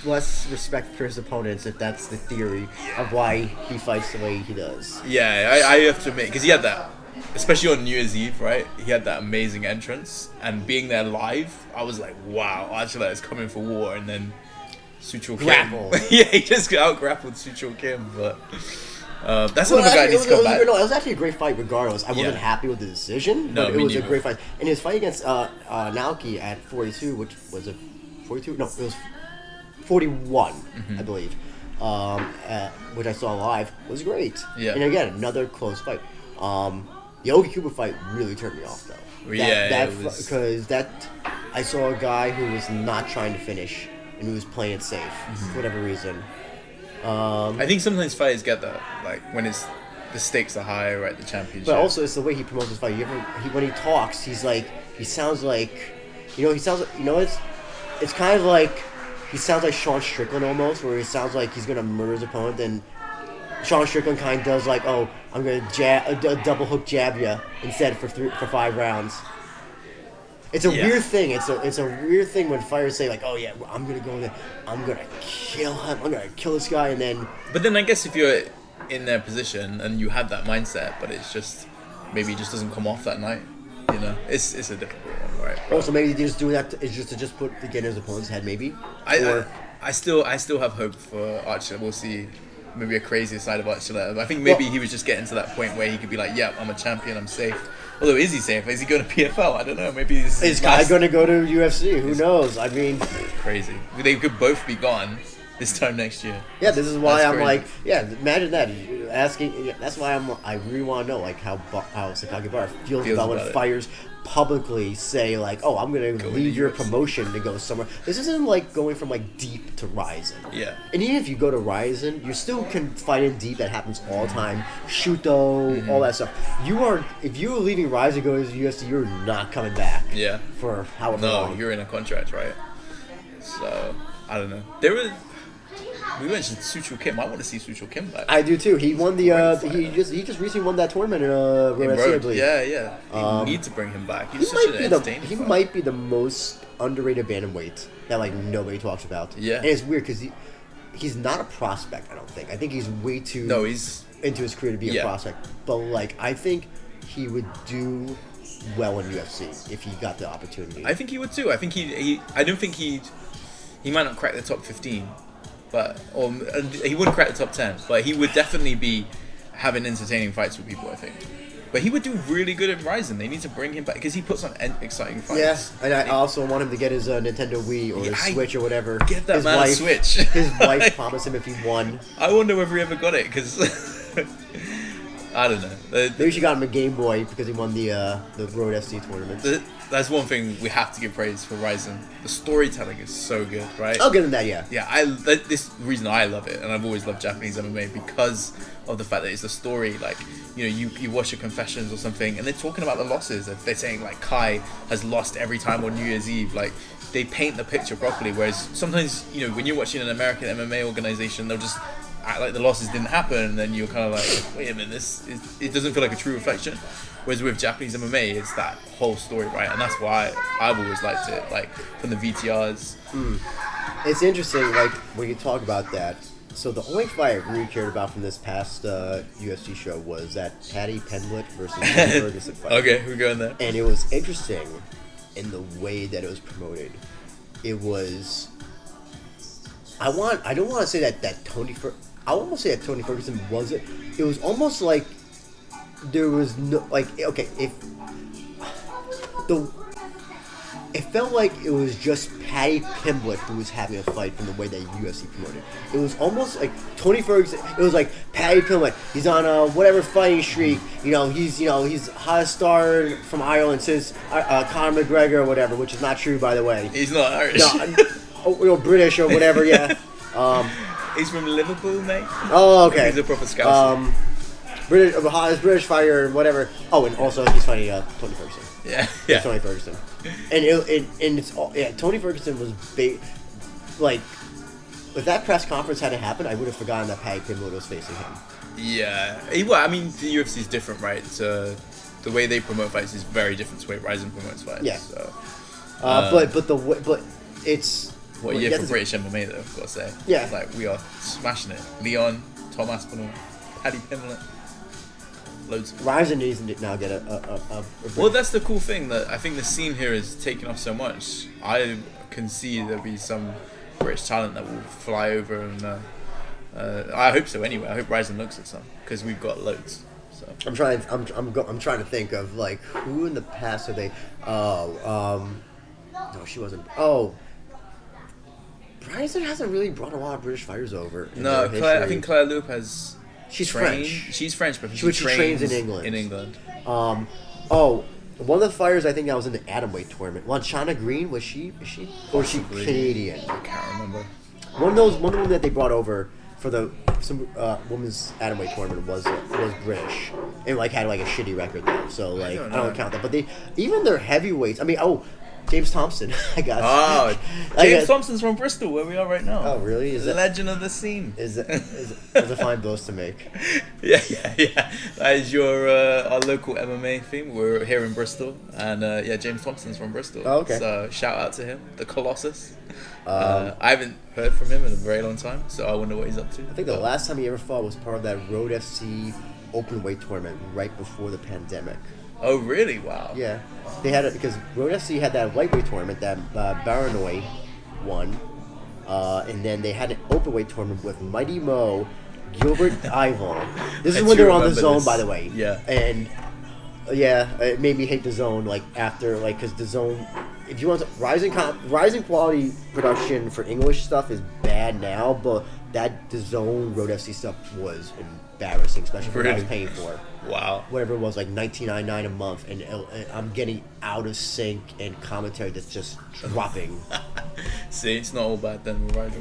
less respect for his opponents, if that's the theory of why he fights the way he does. Yeah, I have to admit, because he had that, especially on New Year's Eve, right? He had that amazing entrance, and being there live, I was like, wow, Archuleta is coming for war, and then Sucho Grapple. Kim. Yeah, he just out grappled Sucho Kim, but that's another guy needs to come back. No, it was actually a great fight regardless. I wasn't happy with the decision, but it was a great fight. And his fight against Naoki at 42, which was a 42? No, it was 41, I believe, which I saw live, was great. Yeah. And again, another close fight. The Ogi Kuba fight really turned me off, though. Because I saw a guy who was not trying to finish and who was playing it safe for whatever reason. I think sometimes fighters get that, like when the stakes are high, right? The championship. But also, it's the way he promotes his fight. When he talks, he sounds like, it's kind of like he sounds like Sean Strickland almost, where he sounds like he's gonna murder his opponent. Then Sean Strickland kind of does like, oh, I'm gonna double hook jab you instead for 5 rounds. It's a weird thing. It's a weird thing when fighters say like, oh yeah, I'm gonna go there, I'm gonna kill him, I'm gonna kill this guy, and then. But then I guess if you're in their position and you have that mindset, but it's just maybe it just doesn't come off that night. You know, it's a difficult one, right? Also, maybe they just do that is just to put the in his opponent's head, maybe. I still have hope for Archuleta. We'll see. Maybe a crazier side of Archuleta. I think maybe he was just getting to that point where he could be like, yeah, I'm a champion, I'm safe. Although, is he safe? Is he going to PFL? I don't know. Maybe this is guy going to go to UFC? Who knows? I mean, crazy. They could both be gone this time next year. Yeah, this is why I'm like, yeah. Imagine that asking. Yeah, that's why I really want to know like how Sakakibara feels about when fighters publicly say like, oh, I'm gonna leave your promotion to go somewhere. This isn't like going from like Deep to Rizin. Yeah. And even if you go to Rizin, you still can fight in Deep. That happens all the time. Shuto, all that stuff. If you were leaving Rizin to go to the UFC, you're not coming back. Yeah. For however long. No, you're in a contract, right? So I don't know. We mentioned Sucho Kim. I want to see Sucho Kim back. I do too. He won the. He just recently won that tournament in Rome, I believe. Yeah. You need to bring him back. He's such an entertaining He might be the most underrated bantamweight that like nobody talks about. Yeah. And it's weird because he's not a prospect. I don't think. I think he's way too. No, he's into his career to be a prospect. But like, I think he would do well in UFC if he got the opportunity. I think he would too. I think I don't think he might not crack the top 15. Or he wouldn't crack the top 10, but he would definitely be having entertaining fights with people, I think. But he would do really good at Rizin. They need to bring him back because he puts on exciting fights. Yes, and I also want him to get his Nintendo Wii or his Switch or whatever. Get that man a Switch. His wife promised him if he won. I wonder whether he ever got it because I don't know. Maybe she got him a Game Boy because he won the Road FC tournament. That's one thing we have to give praise for Rizin. The storytelling is so good, right? I'll give him that, yeah. Yeah, this reason I love it, and I've always loved Japanese MMA because of the fact that it's a story. Like, you watch your confessions or something, and they're talking about the losses. They're saying like Kai has lost every time on New Year's Eve. Like, they paint the picture properly. Whereas sometimes, when you're watching an American MMA organization, they'll just act like the losses didn't happen, and then you're kind of like, wait a minute, it doesn't feel like a true reflection. Whereas with Japanese MMA, it's that whole story, right? And that's why I've always liked it, like from the VTRs. It's interesting, like when you talk about that. So the only fight I really cared about from this past UFC show was that Paddy Pimblett versus Ferguson fight. Okay, we're going there. And it was interesting in the way that it was promoted. It was. I don't want to say that Tony. I almost say that Tony Ferguson wasn't. It was almost like there was no it felt like it was just Paddy Pimblett who was having a fight from the way that UFC promoted. It was almost like Tony Ferguson. It was like Paddy Pimblett. He's on a whatever fighting streak. He's hottest star from Ireland since Conor McGregor or whatever, which is not true, by the way. He's not Irish. No, British or whatever. Yeah. He's from Liverpool, mate. Oh, okay. He's a proper Scouser. British, hottest British fighter, whatever. Oh, and also he's fighting Tony Ferguson. Yeah. Tony Ferguson. And it's all, Tony Ferguson was big. Like, if that press conference hadn't happened, I would have forgotten that Paddy Pimblett was facing him. Yeah. Well, I mean, the UFC is different, right? So the way they promote fights is very different to the way Rizin promotes fights. Yeah. So, but it's what a year for British MMA, though. I've got to say. Yeah. Like, we are smashing it. Leon, Tom Aspinall, Paddy Pimblett. Loads. Rizin needs to now get a Well, that's the cool thing, that I think the scene here is taking off so much. I can see there'll be some British talent that will fly over, and I hope so. Anyway, I hope Rizin looks at some, because we've got loads. So I'm trying to think of like who in the past are they? No, she wasn't. Oh, Rizin hasn't really brought a lot of British fighters over. No, I think Claire Lopez. She's trained. French. She's French, but she trains in England. One of the fighters I think that was in the atomweight tournament. Lanchana Green, was she Canadian? I can't remember. One of them that they brought over for some women's atomweight tournament was British, and like had like a shitty record though. So like I don't count that. But even their heavyweights. I mean, James Thompson, I guess. Oh, James Thompson's from Bristol, where we are right now. Oh, really? Is the legend of the scene. Is a fine boast to make. Yeah. That is our local MMA theme. We're here in Bristol, and James Thompson's from Bristol. Oh, okay. So shout out to him, the Colossus. I haven't heard from him in a very long time, so I wonder what he's up to. I think the last time he ever fought was part of that Road FC open weight tournament right before the pandemic. Oh, really? Wow. Yeah. They had it because Road FC had that lightweight tournament that Baranoy won. And then they had an openweight tournament with Mighty Mo, Gilbert Ival. This is when they were on the zone, by the way. Yeah. And it made me hate the zone. Like after, like, because the zone, if you want to, rising quality production for English stuff is bad now, but the zone Road FC stuff was embarrassing, especially for what I was paying for. Wow. Whatever it was, like $19.99 a month, and I'm getting out of sync and commentary that's just dropping. See, it's not all bad then. We're right.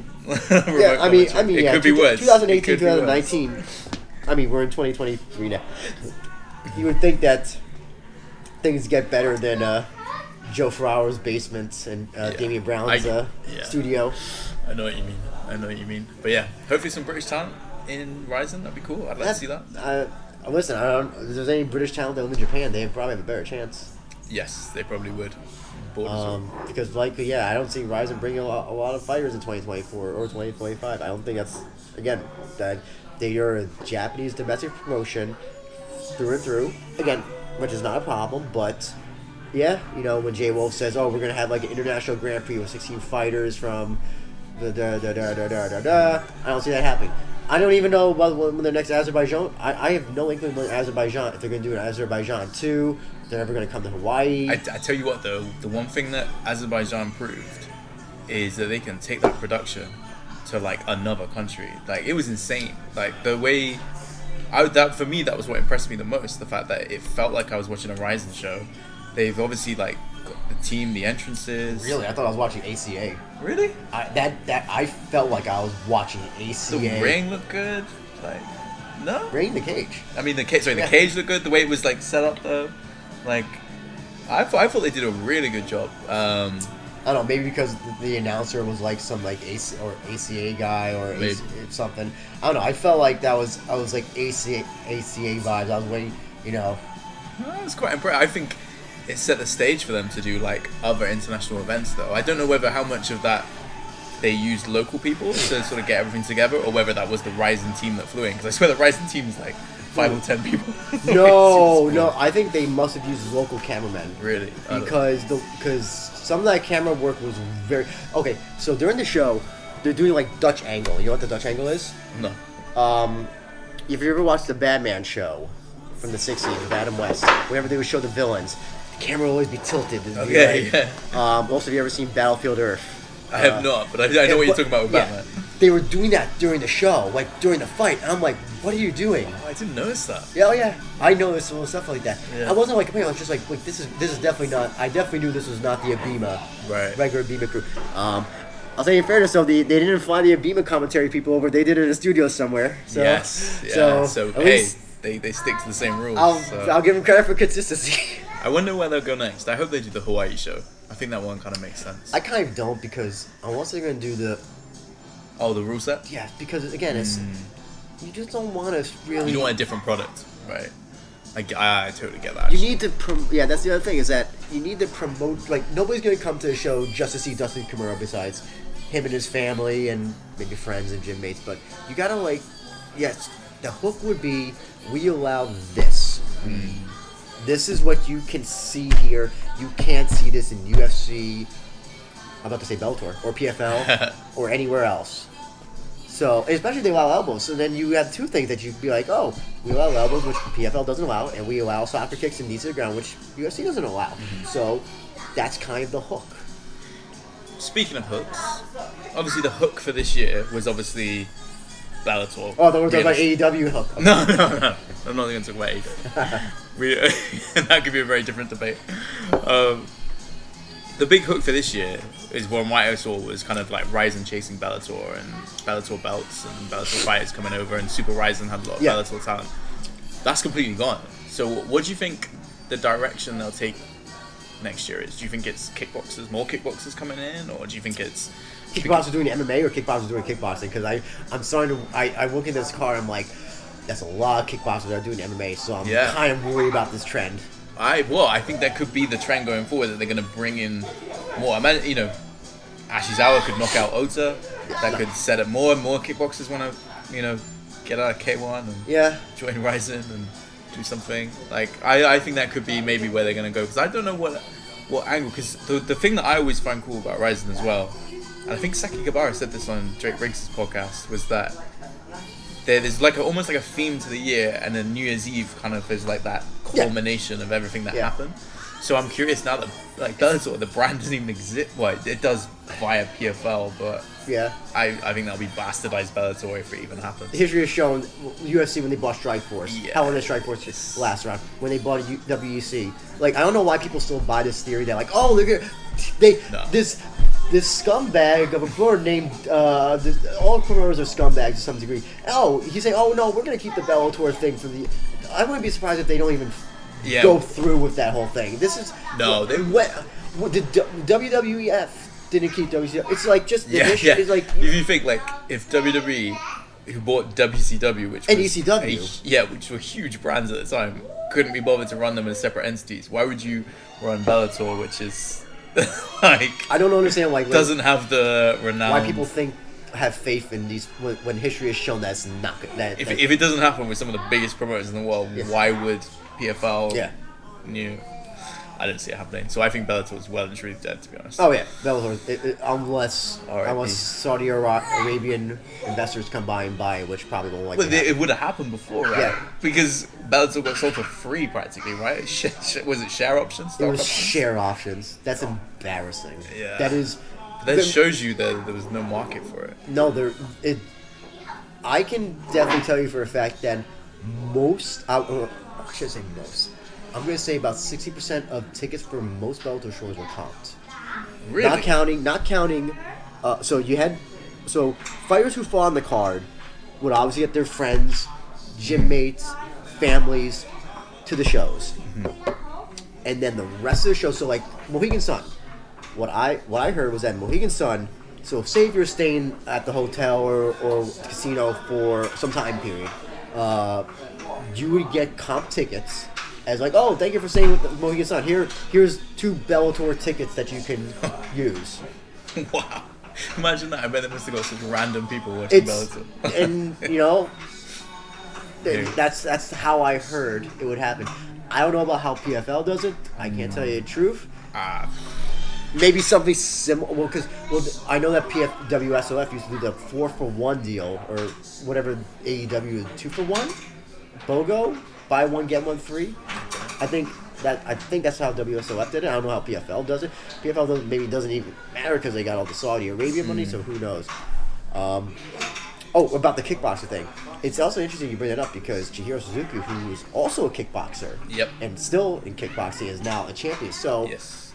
Yeah, I mean, it could be worse. 2018, 2019. I mean, we're in 2023 now. You would think that things get better than Joe Ferraro's basement and Damian Brown's studio. I know what you mean. But yeah, hopefully some British talent in Rizin. That'd be cool. I'd like to see that. Listen, if there's any British talent that live in Japan, they probably have a better chance. Yes, they probably would. Because likely, I don't see Rizin bringing a lot of fighters in 2024 or 2025. I don't think that's, again, that they are a Japanese domestic promotion through and through. Again, which is not a problem, but when Jay Wolf says, "Oh, we're gonna have like an international Grand Prix with 16 fighters from I don't see that happening. I don't even know about when the next Azerbaijan. I have no inkling when Azerbaijan, if they're going to do an Azerbaijan 2, they're never going to come to Hawaii. I tell you what, though, the one thing that Azerbaijan proved is that they can take that production to like another country. Like, it was insane. Like, the way for me, that was what impressed me the most. The fact that it felt like I was watching a Rizin show. They've obviously like got the team, the entrances. Really, I thought I was watching ACA. Really? I felt like I was watching ACA. The ring looked good. Like, no. Ring the cage. I mean, the cage looked good. The way it was like set up though, like, I thought they did a really good job. I don't know, maybe because the announcer was like some like ACA guy or something. I don't know. I felt like I was like ACA vibes. I was waiting, Well, it's quite impressive. I think it set the stage for them to do like other international events, though. I don't know how much of that they used local people to sort of get everything together, or whether that was the Rizin team that flew in. Because I swear the Rizin team is like 5 or 10 people. No, I think they must have used local cameramen. Really? Because some of that camera work was very okay. So during the show, they're doing like Dutch angle. You know what the Dutch angle is? No. If you ever watched the Batman show from the 60s with Adam West, whenever they would show the villains, the camera would always be tilted. Also, have you ever seen Battlefield Earth? I have not, but I know what you're talking about with Batman. They were doing that during the show, like during the fight, and I'm like, what are you doing? Oh, I didn't notice that. Yeah, I noticed little stuff like that. Yeah. I wasn't like, I was just like, this is definitely not. I definitely knew this was not the Abima, right? Regular Abima crew. I'll say in fairness though, they didn't fly the Abima commentary people over. They did it in a studio somewhere. So, yes. Yeah. So at least they stick to the same rules. I'll give them credit for consistency. I wonder where they'll go next. I hope they do the Hawaii show. I think that one kind of makes sense. I kind of don't because unless they're going to do the... Oh, the rule set? Yeah, because again, it's you just don't want to really... You don't want a different product, right? I totally get that. You need to... Yeah, that's the other thing is that you need to promote... Like, nobody's going to come to the show just to see Dustin Kimura besides him and his family and maybe friends and gym mates. But you got to, like... Yes, the hook would be, we allow this. This is what you can see here. You can't see this in UFC, I'm about to say Bellator, or PFL, or anywhere else. So, especially if they allow elbows. So then you have two things that you'd be like, oh, we allow elbows, which PFL doesn't allow, and we allow soccer kicks and knees to the ground, which UFC doesn't allow. So, that's kind of the hook. Speaking of hooks, obviously the hook for this year was obviously Bellator. Oh, then we're talking about AEW hook. Okay. No. I'm not going to talk about AEW. That could be a very different debate. The big hook for this year is what I saw was kind of like Rizin chasing Bellator and Bellator belts and Bellator fighters coming over, and Super Rizin had a lot of Bellator talent. That's completely gone. So what do you think the direction they'll take next year is? Do you think it's more kickboxers coming in, or do you think it's kickboxers doing MMA or kickboxers doing kickboxing? Because I'm starting to I look at this card, I'm like, that's a lot of kickboxers that are doing MMA, so I'm kind of worried about this trend. I think that could be the trend going forward, that they're going to bring in more. Imagine, Ashizawa could knock out Ota. That could set up more and more kickboxers want to, get out of K1 and join Rizin and do something. Like, I think that could be maybe where they're going to go, because I don't know what angle, because the thing that I always find cool about Rizin as well, and I think Saki Gabara said this on Drake Riggs' podcast, was that there's like almost like a theme to the year, and then New Year's Eve kind of is like that culmination of everything that happened. So I'm curious now that like Bellator, the brand doesn't even exist. Well, it does via PFL, but I think that'll be bastardized Bellator if it even happens. History has shown UFC when they bought Strikeforce, how when they Strikeforce last round, when they bought WEC. Like, I don't know why people still buy this theory. They're like, oh, look at this scumbag of a promoter named all promoters are scumbags to some degree. Oh, he's saying, oh no, we're gonna keep the Bellator thing for the. I wouldn't be surprised if they don't even go through with that whole thing. This is the WWF didn't keep WCW. It's like just it's like if you think like if WWE, who bought WCW, which and was ECW, which were huge brands at the time, couldn't be bothered to run them as separate entities. Why would you run Bellator, which is like, I don't understand why doesn't have the renown. Why people have faith in these when history has shown that's not good. If it doesn't happen with some of the biggest promoters in the world, why would PFL? I didn't see it happening. So I think Bellator is well and truly dead, to be honest. Oh yeah, Bellator, unless Saudi Arabian investors come by and buy, which probably won't like. Well, it would have happened before, right? Yeah. Because Bellator got sold for free practically, right? Was it share options? It was share options. That's embarrassing. Yeah. That is. That shows you that there was no market for it. No, I can definitely tell you for a fact that most. I should say most. I'm going to say about 60% of tickets for most Bellator shows were comped. Really? Not counting. So fighters who fought on the card would obviously get their friends, gym mates, families to the shows, and then the rest of the show. So like Mohegan Sun, what I heard was that Mohegan Sun. So say if you're staying at the hotel or casino for some time period, you would get comp tickets. As like, oh, thank you for staying with the Mohegan Sun. Here's 2 Bellator tickets that you can use. Wow. Imagine that. I bet they must have got such random people watching Bellator. And, that's how I heard it would happen. I don't know about how PFL does it. I can't tell you the truth. Maybe something similar. Well, I know that WSOF used to do the 4-for-1 deal, or whatever AEW 2-for-1? BOGO? Buy one, get one free. I think that's how WSOF did it. I don't know how PFL does it. PFL doesn't even matter because they got all the Saudi Arabia money, so who knows. About the kickboxer thing. It's also interesting you bring it up because Chihiro Suzuki, who is also a kickboxer, and still in kickboxing, is now a champion. So yes,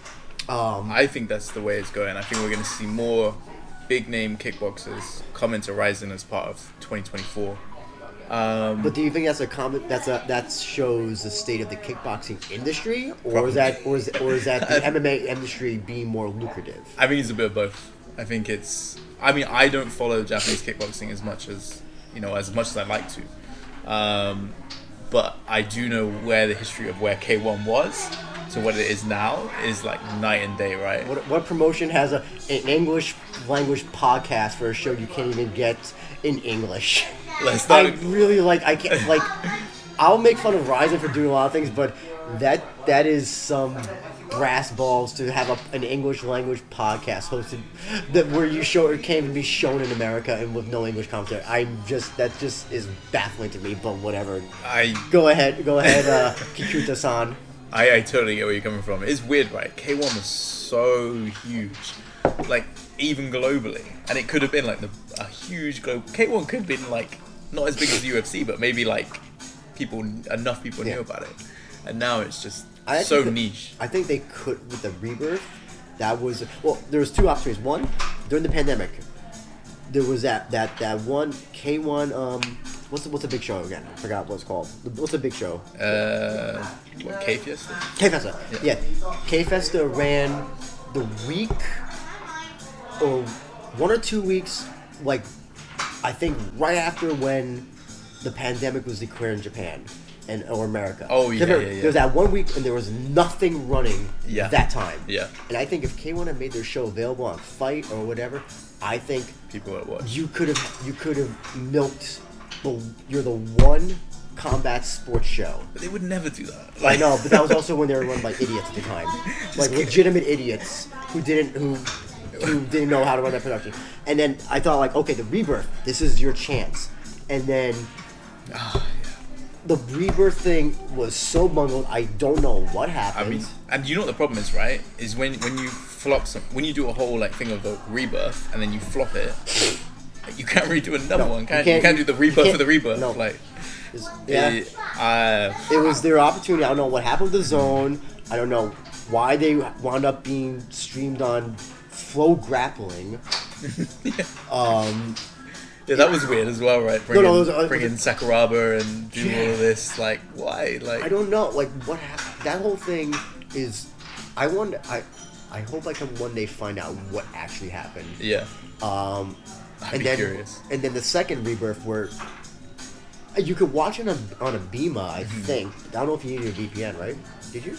I think that's the way it's going. I think we're going to see more big name kickboxers come into Rizin as part of 2024. But do you think that's a comment? That shows the state of the kickboxing industry, or is that the MMA industry being more lucrative? I think it's a bit of both. I think it's. I mean, I don't follow Japanese kickboxing as much as I'd like to, but I do know where the history of where K1 was to what it is now is like night and day, right? What promotion has an English language podcast for a show you can't even get in English? I really I can't I'll make fun of Rizin for doing a lot of things, but that is some brass balls to have an English language podcast hosted where it can't even be shown in America and with no English commentary. That just is baffling to me, but whatever. Go ahead, Kikuta-san. I totally get where you're coming from. It's weird, right? K1 was so huge, like even globally, and it could have been like a huge global. K1 could have been like not as big as the UFC, but maybe like enough people knew about it, and now it's just so niche. I think they could with the Rebirth. There was two opportunities. One, during the pandemic, there was that one K1. What's the big show again? I forgot what it's called. What's the big show? K-Fiesta? K-Fiesta. Yeah. K-Fiesta ran the week or 1 or 2 weeks, like I think right after when the pandemic was declared in Japan or America. Oh yeah, yeah. There was that 1 week and there was nothing running that time. Yeah. And I think if K1 had made their show available on Fight or whatever, I think people would watch. You could have milked. You're the one combat sports show. But they would never do that. I know, but that was also when they were run by idiots at the time, like legitimate idiots who didn't know how to run that production. And then I thought, like, okay, the Rebirth, this is your chance. And then the Rebirth thing was so bungled. I don't know what happened. I mean, and you know what the problem is, right? Is when you flop when you do a whole thing of the Rebirth and then you flop it. You can't redo another one, can you? You can't do the Rebirth for the Rebirth. No. It was their opportunity. I don't know what happened with the Zone. I don't know why they wound up being streamed on Flow Grappling. Yeah, that was weird as well, right? Bringing Sakuraba and do all of this. Like, why? Like, I don't know. Like, what happened? That whole thing is. I wonder. I hope I can one day find out what actually happened. Yeah. I'd be curious. And then the second Rebirth, where you could watch it on a Beema, I think. I don't know if you needed a VPN, right? Did you?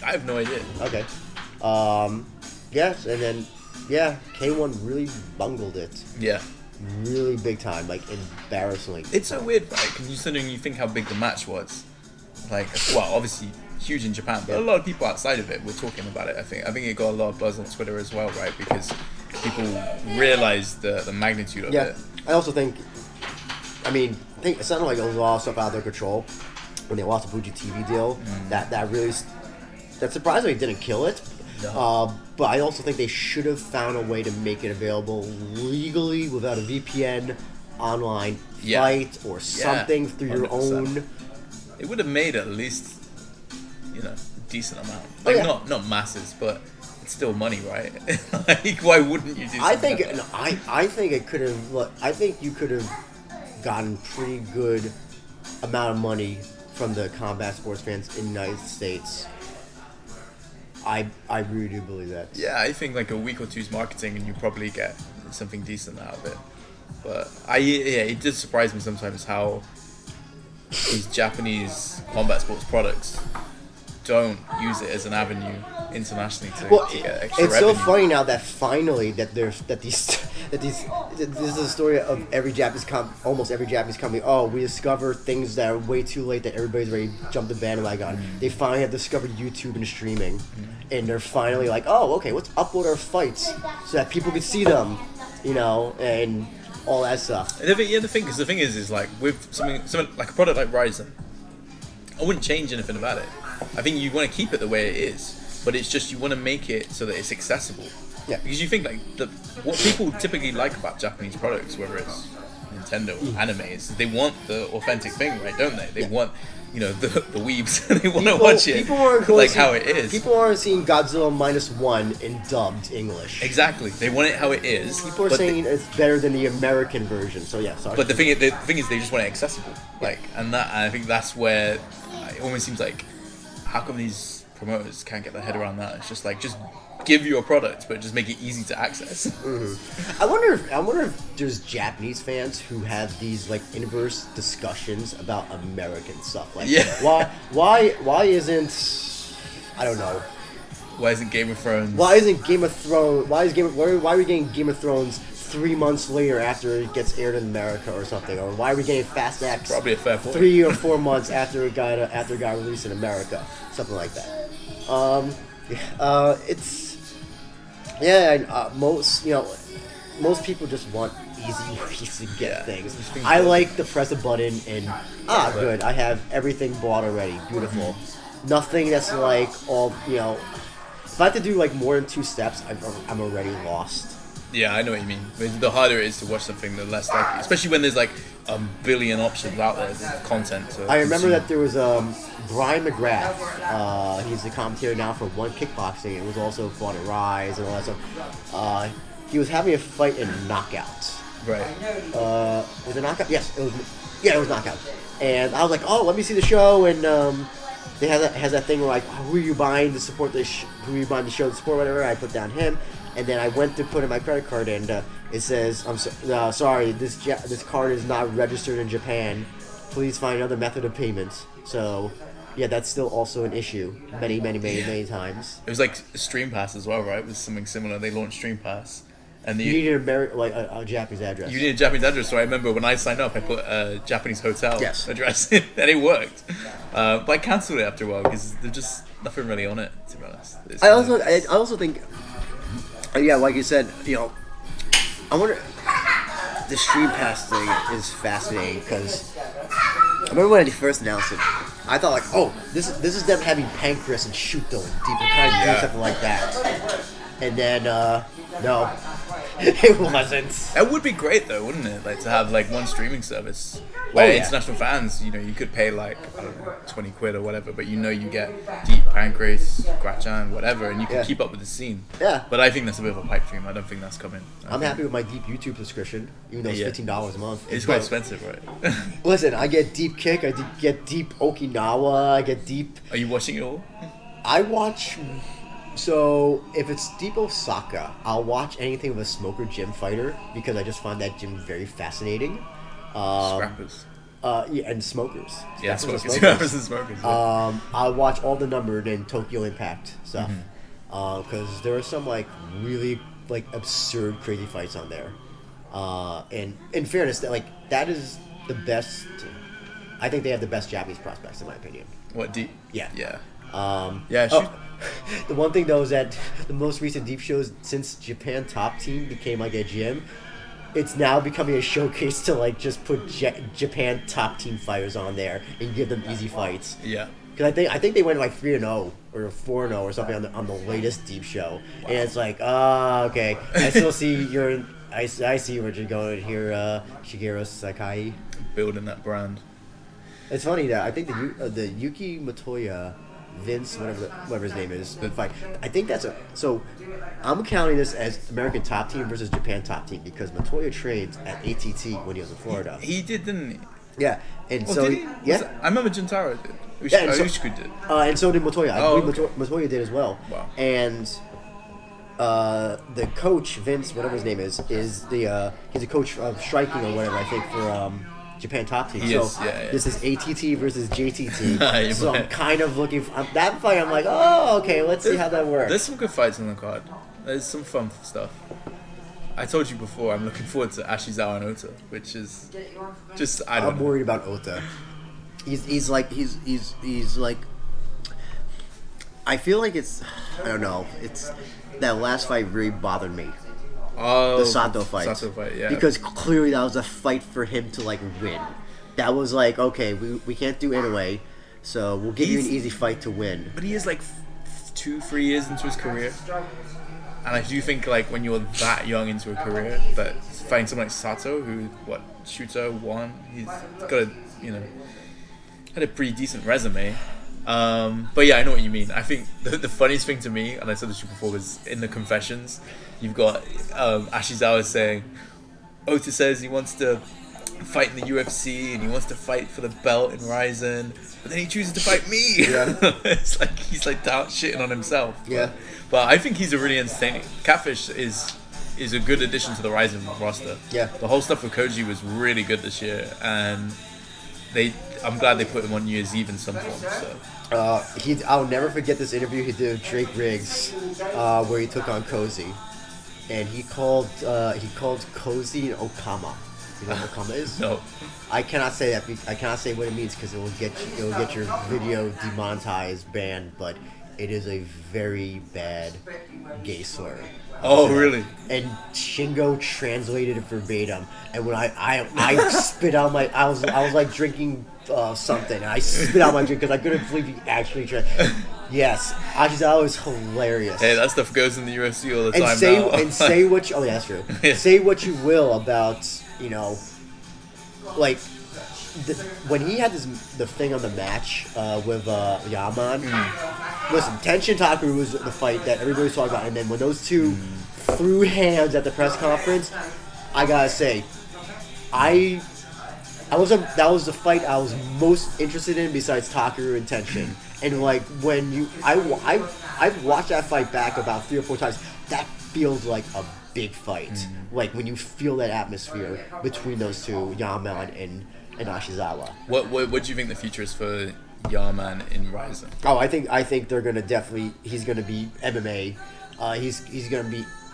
I have no idea. Okay. Yes, and then K1 really bungled it. Yeah. Really big time, like embarrassingly. It's so weird, right? Considering you think how big the match was. Like, well, obviously huge in Japan, but a lot of people outside of it were talking about it. I think it got a lot of buzz on Twitter as well, right? Because people realized the magnitude of it. I also think it sounded like a lot of stuff out of their control when they lost the Fuji TV deal. That surprisingly didn't kill it. No. But I also think they should have found a way to make it available legally without a VPN online fight or something through 100%. Your own. It would have made at least a decent amount. Not masses, but it's still money, right? Like, why wouldn't you do? I think it could have. I think you could have gotten pretty good amount of money from the combat sports fans in the United States. I really do believe that. Yeah, I think like a week or two's marketing and you probably get something decent out of it. But it did surprise me sometimes how these Japanese combat sports products don't use it as an avenue internationally to get extra it's revenue. So funny now that finally this is a story of almost every Japanese company. Oh, we discover things that are way too late that everybody's ready to jump the bandwagon. They finally have discovered YouTube and streaming, and they're finally like, oh, okay, let's upload our fights so that people can see them, and all that stuff. And the thing is like with something like a product like Rizin, I wouldn't change anything about it. I think you want to keep it the way it is, but it's just you want to make it so that it's accessible. Yeah. Because you think like what people typically like about Japanese products, whether it's Nintendo animes. They want the authentic thing, right? Don't they? They want, the weebs. They want to watch it like how it is. People aren't seeing Godzilla -1 in dubbed English. Exactly. They want it how it is. People are saying it's better than the American version. So yeah, sorry. But the thing is, they just want it accessible. And I think that's where it almost seems like, how come these promoters can't get their head around that? It's just like, just give you a product, but just make it easy to access. I wonder if there's Japanese fans who have these like inverse discussions about American stuff. Like, why isn't, I don't know. Why isn't Game of Thrones? Why isn't Game of Thrones? Why are we getting Game of Thrones 3 months later after it gets aired in America or something? Or why are we getting Fast X probably a fair point. 3 or 4 months after it got released in America? Something like that. Most people just want easy ways to get things. I like to press a button and good, I have everything bought already. Beautiful. Nothing that's like all if I have to do like more than 2 steps, I'm already lost. Yeah, I know what you mean. The harder it is to watch something, the less likely. Especially when there's like a billion options out there of content. I remember that there was Brian McGrath. He's the commentator now for One Kickboxing. It was also fought at Rise and all that stuff. He was having a fight in Knockout. Right. Was it Knockout? Yes, it was. Yeah, it was Knockout. And I was like, oh, let me see the show. And they has that thing where like, who are you buying to support this? Who are you buying the show to support? Whatever. I put down him. And then I went to put in my credit card, and it says, "I'm sorry, this card is not registered in Japan. Please find another method of payment." So, yeah, that's still also an issue. Many times. It was like Stream Pass as well, right? It was something similar. They launched Stream Pass, and you needed a Japanese address. You needed a Japanese address, so I remember when I signed up, I put a Japanese hotel address in, and it worked. But I cancelled it after a while because there's just nothing really on it, to be honest. I also think. Yeah, like you said, I wonder. The Stream Pass thing is fascinating because I remember when they first announced it, I thought like, oh, this is them having Pancreas and Shuto and Deep kind of do something like that, and then no, it wasn't. That would be great though, wouldn't it? Like to have like one streaming service where international fans, you could pay like I don't know, 20 quid or whatever, but you get Deep, Pancreas, Grachan, whatever, and you can keep up with the scene. Yeah. But I think that's a bit of a pipe dream. I don't think that's coming. I'm happy with my Deep YouTube subscription, even though it's $15 a month. It's quite expensive, right? Listen, I get Deep Kick, I get Deep Okinawa, I get Deep. Are you watching it all? I watch. So, if it's Deep Osaka, I'll watch anything with a smoker gym fighter because I just find that gym very fascinating. Scrappers. And smokers. Yeah, scrappers and smokers. Yeah. I'll watch all the numbered and Tokyo Impact stuff because there are some like really like absurd, crazy fights on there. And in fairness, that is the best. I think they have the best Japanese prospects in my opinion. What Deep? Yeah. Yeah. The one thing though is that the most recent Deep shows since Japan Top Team became like a gym, it's now becoming a showcase to like just put Japan Top Team fighters on there and give them easy fights. Yeah. Because I think they went like 3-0 or 4-0 or something on the latest Deep show, and it's like okay, I still see I see where you're going here, Shigeru Sakai. Building that brand. It's funny that I think the Yuki Motoya. Vince, whatever his name is, the fight. I think that's so. I'm counting this as American Top Team versus Japan Top Team because Montoya trained at ATT when he was in Florida. He did, didn't he? Yeah, and so did he? Yeah, I remember Jintaro did. Ushku did. And so did Montoya. I believe Montoya did as well. Wow. And the coach Vince, whatever his name is he's a coach of striking or whatever. I think for. Japan Top Team. This is ATT versus JTT. So I'm kind of looking for that fight. I'm like, oh, okay, let's see how that works. There's some good fights on the card. There's some fun stuff. I told you before, I'm looking forward to Ashizawa and Ota, which is just I'm worried about Ota. He's like I feel like I don't know. It's that last fight really bothered me. Oh, the Sato fight. Yeah. Because clearly that was a fight for him to like win. That was like, okay, we can't do anyway, so we'll give you an easy fight to win. But he is like 2-3 years into his career. And I do think like when you're that young into a career, that fighting someone like Sato, who shooter won, he's got a had a pretty decent resume. But yeah, I know what you mean. I think the funniest thing to me, and I said this before, was in the confessions, you've got Ashizawa saying, Ota says he wants to fight in the UFC and he wants to fight for the belt in Rizin, but then he chooses to fight me. Yeah. It's like he's like down shitting on himself. Yeah. But I think he's a really entertaining. Catfish is a good addition to the Rizin roster. Yeah. The whole stuff with Koji was really good this year, and I'm glad they put him on New Year's Eve in some form. So. I'll never forget this interview he did with Drake Riggs, where he took on Cozy, and he called Cozy an Okama. You know what Okama is? No. I cannot say that. I cannot say what it means because it will get your video demonetized, banned. But it is a very bad gay slur. Oh, really? And Shingo translated it verbatim, and when I spit out my, I was like drinking something, and I spit out my drink because I couldn't believe he actually tried. Yes, Ashizawa is hilarious. Hey, that stuff goes in the UFC all the time now. And say what you, oh yeah, that's true. Say what you will about, like when he had the thing on the match with Yaman. Listen, Tenshin Takeru was the fight that everybody was talking about, and then when those two threw hands at the press conference, I gotta say, that was the fight I was most interested in besides Takeru and Tenshin. And like when I've watched that fight back about 3 or 4 times. That feels like a big fight. Like when you feel that atmosphere between those two, Yaman and Ashizawa. What do you think the future is for Yaman in Rizin? Oh, I think they're gonna definitely. He's gonna be MMA.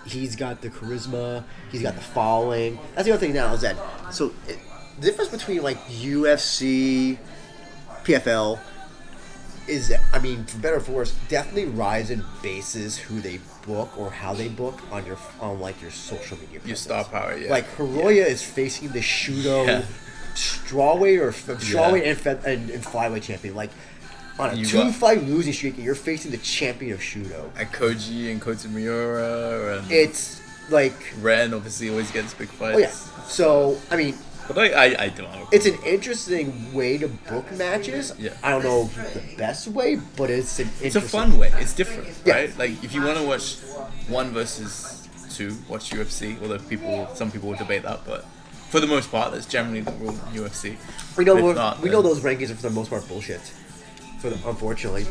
He's got the charisma. He's got the following. That's the other thing now is that the difference between like UFC, PFL is that, I mean, for better or for worse, definitely Rizin bases who they book or how they book on your social media presence. Your star power, yeah. Like Hiroya is facing the Shudo strawweight and flyweight champion. Like on a 2-fight losing streak, and you're facing the champion of Shudo. And Koji and Kota Miura, and it's like Ren obviously always gets big fights. Oh yeah. So I mean. But I don't know. It's an interesting way to book matches. Yeah. I don't know if it's the best way, but it's a fun way. It's different, right? Like if you want to watch 1 versus 2, watch UFC. Although some people will debate that, but for the most part, that's generally the rule in UFC. We know those rankings are for the most part bullshit. Unfortunately.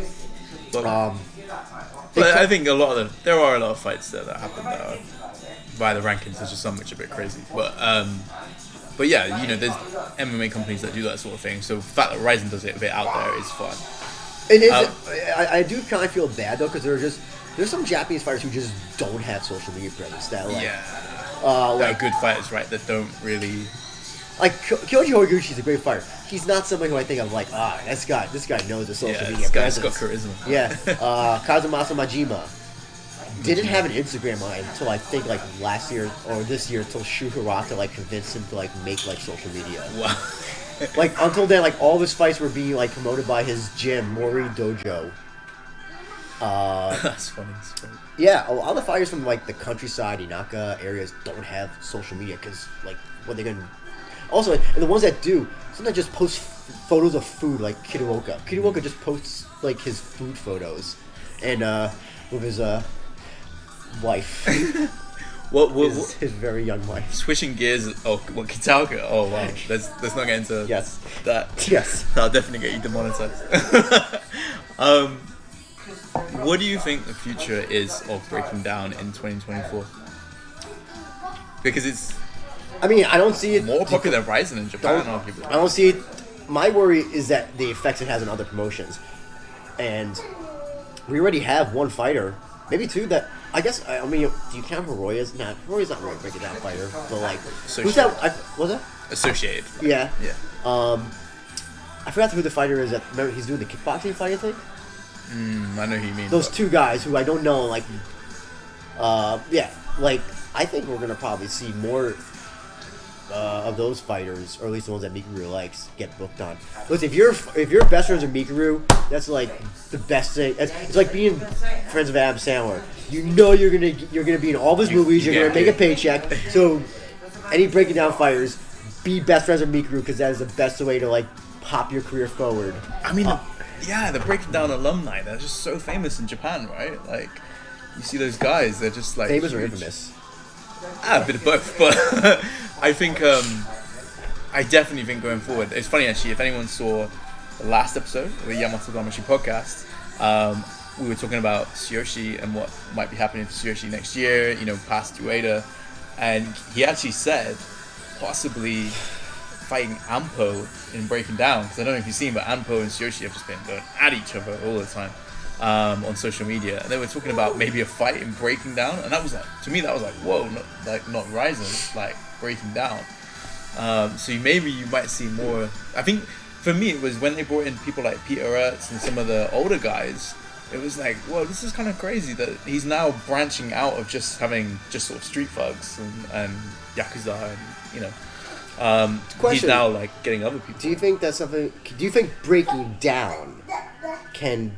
But I think there are a lot of fights there that happen that are via the rankings. There's just some which are a bit crazy, But yeah, there's MMA companies that do that sort of thing. So the fact that Rizin does it a bit out there is fun. It is. I do kind of feel bad though because there's some Japanese fighters who just don't have social media presence. That are good fighters, right? That don't really. Like Kyoji Horiguchi's a great fighter. He's not somebody who I think of like, this guy knows the social media presence. This guy's got charisma. Yeah, Kazumasa Majima didn't have an Instagram until I think like last year or this year until Shu Hirata like convinced him to like make like social media. Wow. Like until then, like all of his fights were being like promoted by his gym, Mori Dojo. That's funny. Yeah, a lot of the fighters from like the countryside, Inaka areas don't have social media because like what they're gonna. Also, and the ones that do, sometimes just post photos of food like Kitaoka. Kitaoka just posts like his food photos, and with his wife. His very young wife. Switching gears. Kitaoka. Oh wow. Let's not get into that. Yes. I'll definitely get you demonetized. What do you think the future is of Breaking Down in 2024? Because it's. I mean, I don't see it more popular than Rizin in Japan, arguably. I don't see it. My worry is that the effects it has on other promotions, and we already have one fighter, maybe 2 that. I guess, I mean, do you count Hiroya's? Nah, Hiroya's not really a Breaking Down fighter, but like, who's that? Was that? Associated. Yeah. Yeah. I forgot who the fighter is. Remember, he's doing the kickboxing fight, I think? I know who you mean. Those 2 guys who I don't know, like, like, I think we're going to probably see more of those fighters, or at least the ones that Mikuru likes, get booked on. Listen, if you're best friends with Mikuru, that's like the best thing. It's like being friends with Adam Sandler. You know you're gonna be in all these movies. You're gonna make a paycheck. So any breaking down fighters, be best friends with Mikuru because that is the best way to like pop your career forward. I mean, the breaking down alumni, they're just so famous in Japan, right? Like, you see those guys, they're just like famous or infamous. A bit of both, but I think I definitely think going forward, it's funny actually. If anyone saw the last episode of the YAMATODAMASHI podcast, we were talking about Tsuyoshi and what might be happening to Tsuyoshi next year, past Ueda, and he actually said possibly fighting Ampo in Breaking Down, because I don't know if you've seen, but Ampo and Tsuyoshi have just been going at each other all the time on social media, and they were talking about maybe a fight in Breaking Down, and that was like, to me that was like, whoa, not Rizin, like Breaking Down. So maybe you might see more. I think for me it was when they brought in people like Peter Ertz and some of the older guys. It was like, whoa, this is kind of crazy that he's now branching out of just having just sort of street thugs and Yakuza and he's now like getting other people. Do you think that's something? Do you think Breaking Down can,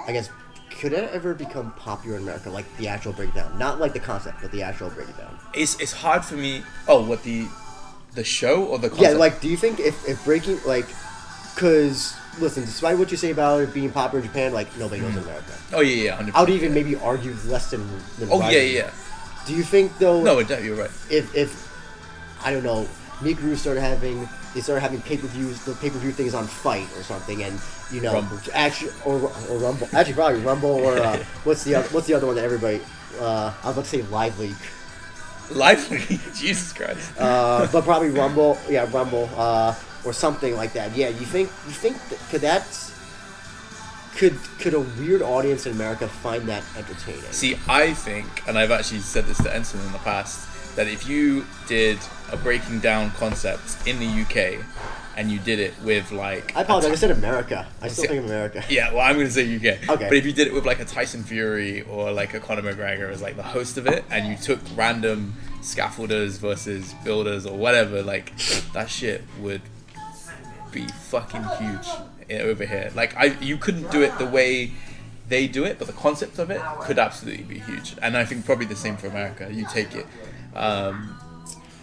I guess, could it ever become popular in America, like the actual Breakdown, not like the concept, but the actual Breakdown? It's hard for me. Oh, what the show or the concept? Yeah, like, do you think if Breaking, like, because listen, despite what you say about it being popular in Japan, like nobody knows in America. Oh yeah, 100%. I would even maybe argue less than Oh Rizin. yeah. Do you think though? No, you're right. If I don't know, Mikuru started having pay-per-views, the pay-per-view thing is on Fight or something, and Rumble. actually or Rumble, actually probably Rumble or what's the other one that everybody I was about to say Lively, Jesus Christ. but probably Rumble, or something like that. Yeah, you think could a weird audience in America find that entertaining? See, I think, and I've actually said this to Ensign in the past, that if you did a Breaking Down concept in the UK and you did it with like... I apologize, I said America. I still think America. Yeah, well, I'm going to say UK. Okay. But if you did it with like a Tyson Fury or like a Conor McGregor as like the host of it, and you took random scaffolders versus builders or whatever, like that shit would be fucking huge over here. Like, you couldn't do it the way they do it, but the concept of it could absolutely be huge. And I think probably the same for America. You take it.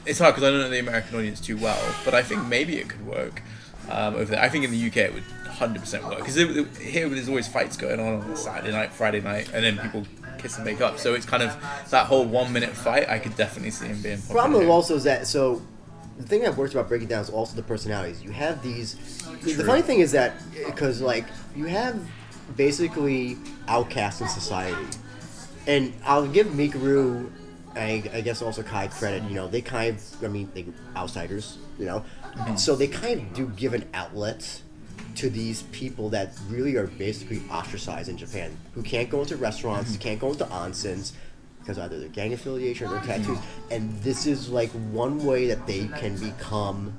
It's hard because I don't know the American audience too well, but I think maybe it could work over there. I think in the UK it would 100% work, because here there's always fights going on Saturday night, Friday night, and then people kiss and make up. So it's kind of that whole 1 minute fight. I could definitely see him being popular. Problem also is that the thing that works about Breaking Down is also the personalities. You have these. True. The funny thing is that because like you have basically outcasts in society, and I'll give Mikuru, I guess also Kai credit. They kind of, they outsiders. So they kind of do give an outlet to these people that really are basically ostracized in Japan, who can't go into restaurants, can't go into onsens, because either their gang affiliation or their tattoos, and this is like one way that they can become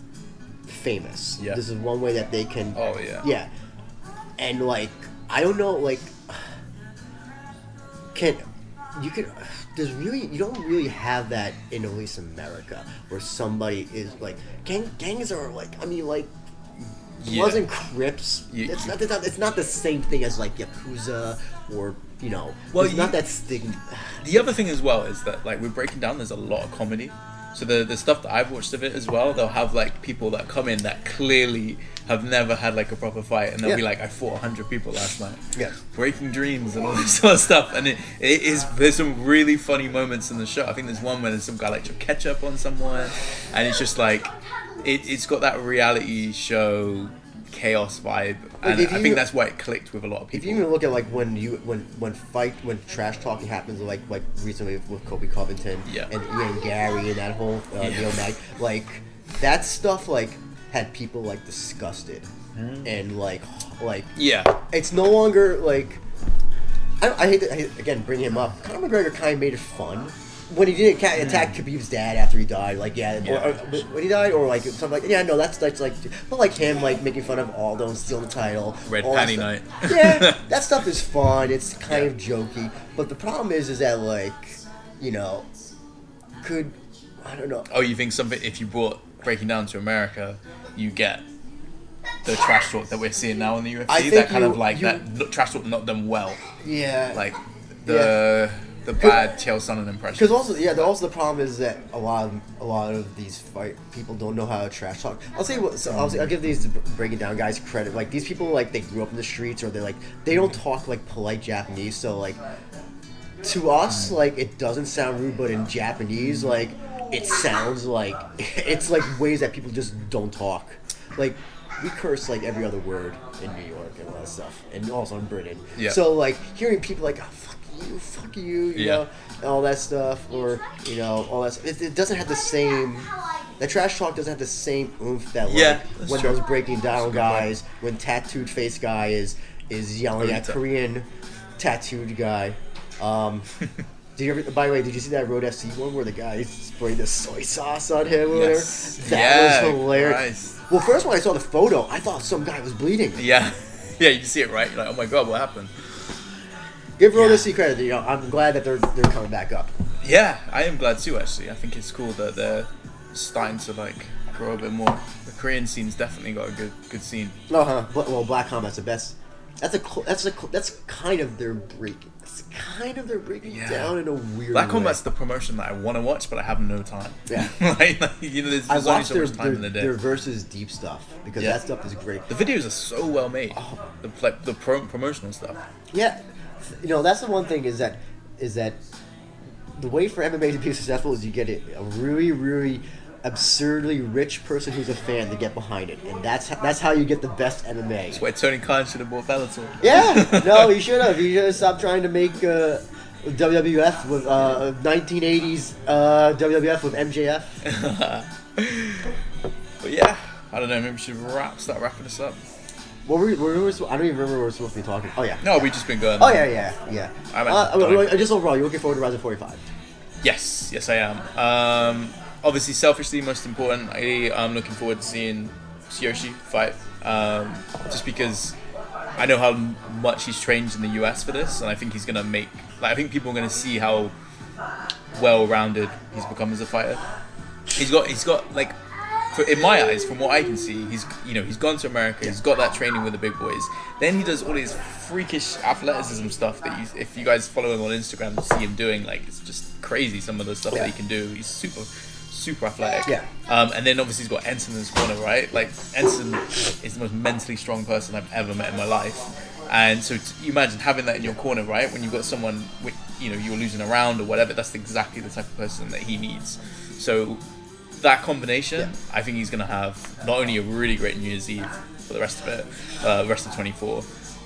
famous. Yeah. This is one way that they can. Oh yeah. Yeah, and like I don't know, like you don't really have that in at least America, where somebody is like gangs are like Bloods and Crips. It's not the same thing as like Yakuza or it's not that stigma. The other thing as well is that like we're Breaking Down, there's a lot of comedy. So the stuff that I've watched of it as well, they'll have like people that come in that clearly have never had like a proper fight, and they'll be like, I fought 100 people last night. Yeah. Breaking dreams and all this sort of stuff. And there's some really funny moments in the show. I think there's one where there's some guy like ketchup on someone, and it's just like it's got that reality show chaos vibe, and I think that's why it clicked with a lot of people. If you even look at like when trash talking happens, like recently with Kobe Covington and Ian Gary and that whole Neil Mag, like that stuff like had people like disgusted and like it's no longer like I hate to again bring him up. Conor McGregor kind of made it fun when he didn't attack Khabib's dad after he died, or when he died, or like something like that's like, but like him like making fun of Aldo and stealing the title, Red Panty Night. Yeah, that stuff is fun. It's kind of jokey, but the problem is that like, could I don't know. Oh, you think something if you brought Breaking Down to America, you get the trash talk that we're seeing now in the UFC? That kind of like that trash talk not done well. Yeah, like. the bad Chael Sonnen impression. Because also the problem is that a lot of these fight people don't know how to trash talk. I'll give these breaking down guys credit. Like these people, like they grew up in the streets, or they don't talk like polite Japanese. So like to us, like it doesn't sound rude, but in Japanese, like it sounds like it's like ways that people just don't talk. Like we curse like every other word in New York and all that stuff, and also in Britain. Yeah. So like hearing people like, oh, fuck you, you know, and all that stuff, or you know, all that. It doesn't have the same. The trash talk doesn't have the same oomph that when those breaking down guys, when tattooed face guy is yelling at Korean tattooed guy. Did you ever? By the way, did you see that Road FC one where the guy sprayed the soy sauce on him? Yes. That was hilarious. Nice. Well, first when I saw the photo, I thought some guy was bleeding. Yeah, yeah, you see it right. You're like, oh my god, what happened? Give Road FC credit. You know, I'm glad that they're coming back up. Yeah, I am glad too. Actually, I think it's cool that they're starting to like grow a bit more. The Korean scene's definitely got a good scene. Well, Black Combat's the best. That's kind of their breaking. It's kind of their breaking down in a weird Black way. Combat's the promotion that I want to watch, but I have no time. Yeah, like, you know, there's only so much time in the day. Their versus deep stuff because that stuff is great. The videos are so well made. The promotional stuff. Yeah, you know that's the one thing is that the way for MMA to be successful is you get a really, really absurdly rich person who's a fan to get behind it, and that's how you get the best MMA. That's why Tony Khan should have bought Bellator. Yeah, no, he should have. He should have stopped trying to make WWF with 1980s WWF with MJF. But yeah, I don't know. Maybe we should start wrapping this up. Well, I don't even remember what we're supposed to be talking. Oh yeah. No, we've just been going. Oh yeah. Just overall, you looking forward to Rizin 45? Yes, I am. Obviously, selfishly, most important, I'm looking forward to seeing Tsuyoshi fight. Just because I know how much he's trained in the US for this, and I think he's gonna make. Like, I think people are gonna see how well-rounded he's become as a fighter. He's got like, in my eyes, from what I can see, he's gone to America. He's got that training with the big boys. Then he does all these freakish athleticism stuff that if you guys follow him on Instagram, you see him doing. Like, it's just crazy some of the stuff that he can do. He's super athletic. Yeah. And then obviously he's got Ensign in his corner, right? Like, Ensign is the most mentally strong person I've ever met in my life. And so you imagine having that in your corner, right? When you've got someone, you're losing a round or whatever, that's exactly the type of person that he needs. So that combination, I think he's going to have not only a really great New Year's Eve for the rest of it, rest of 24.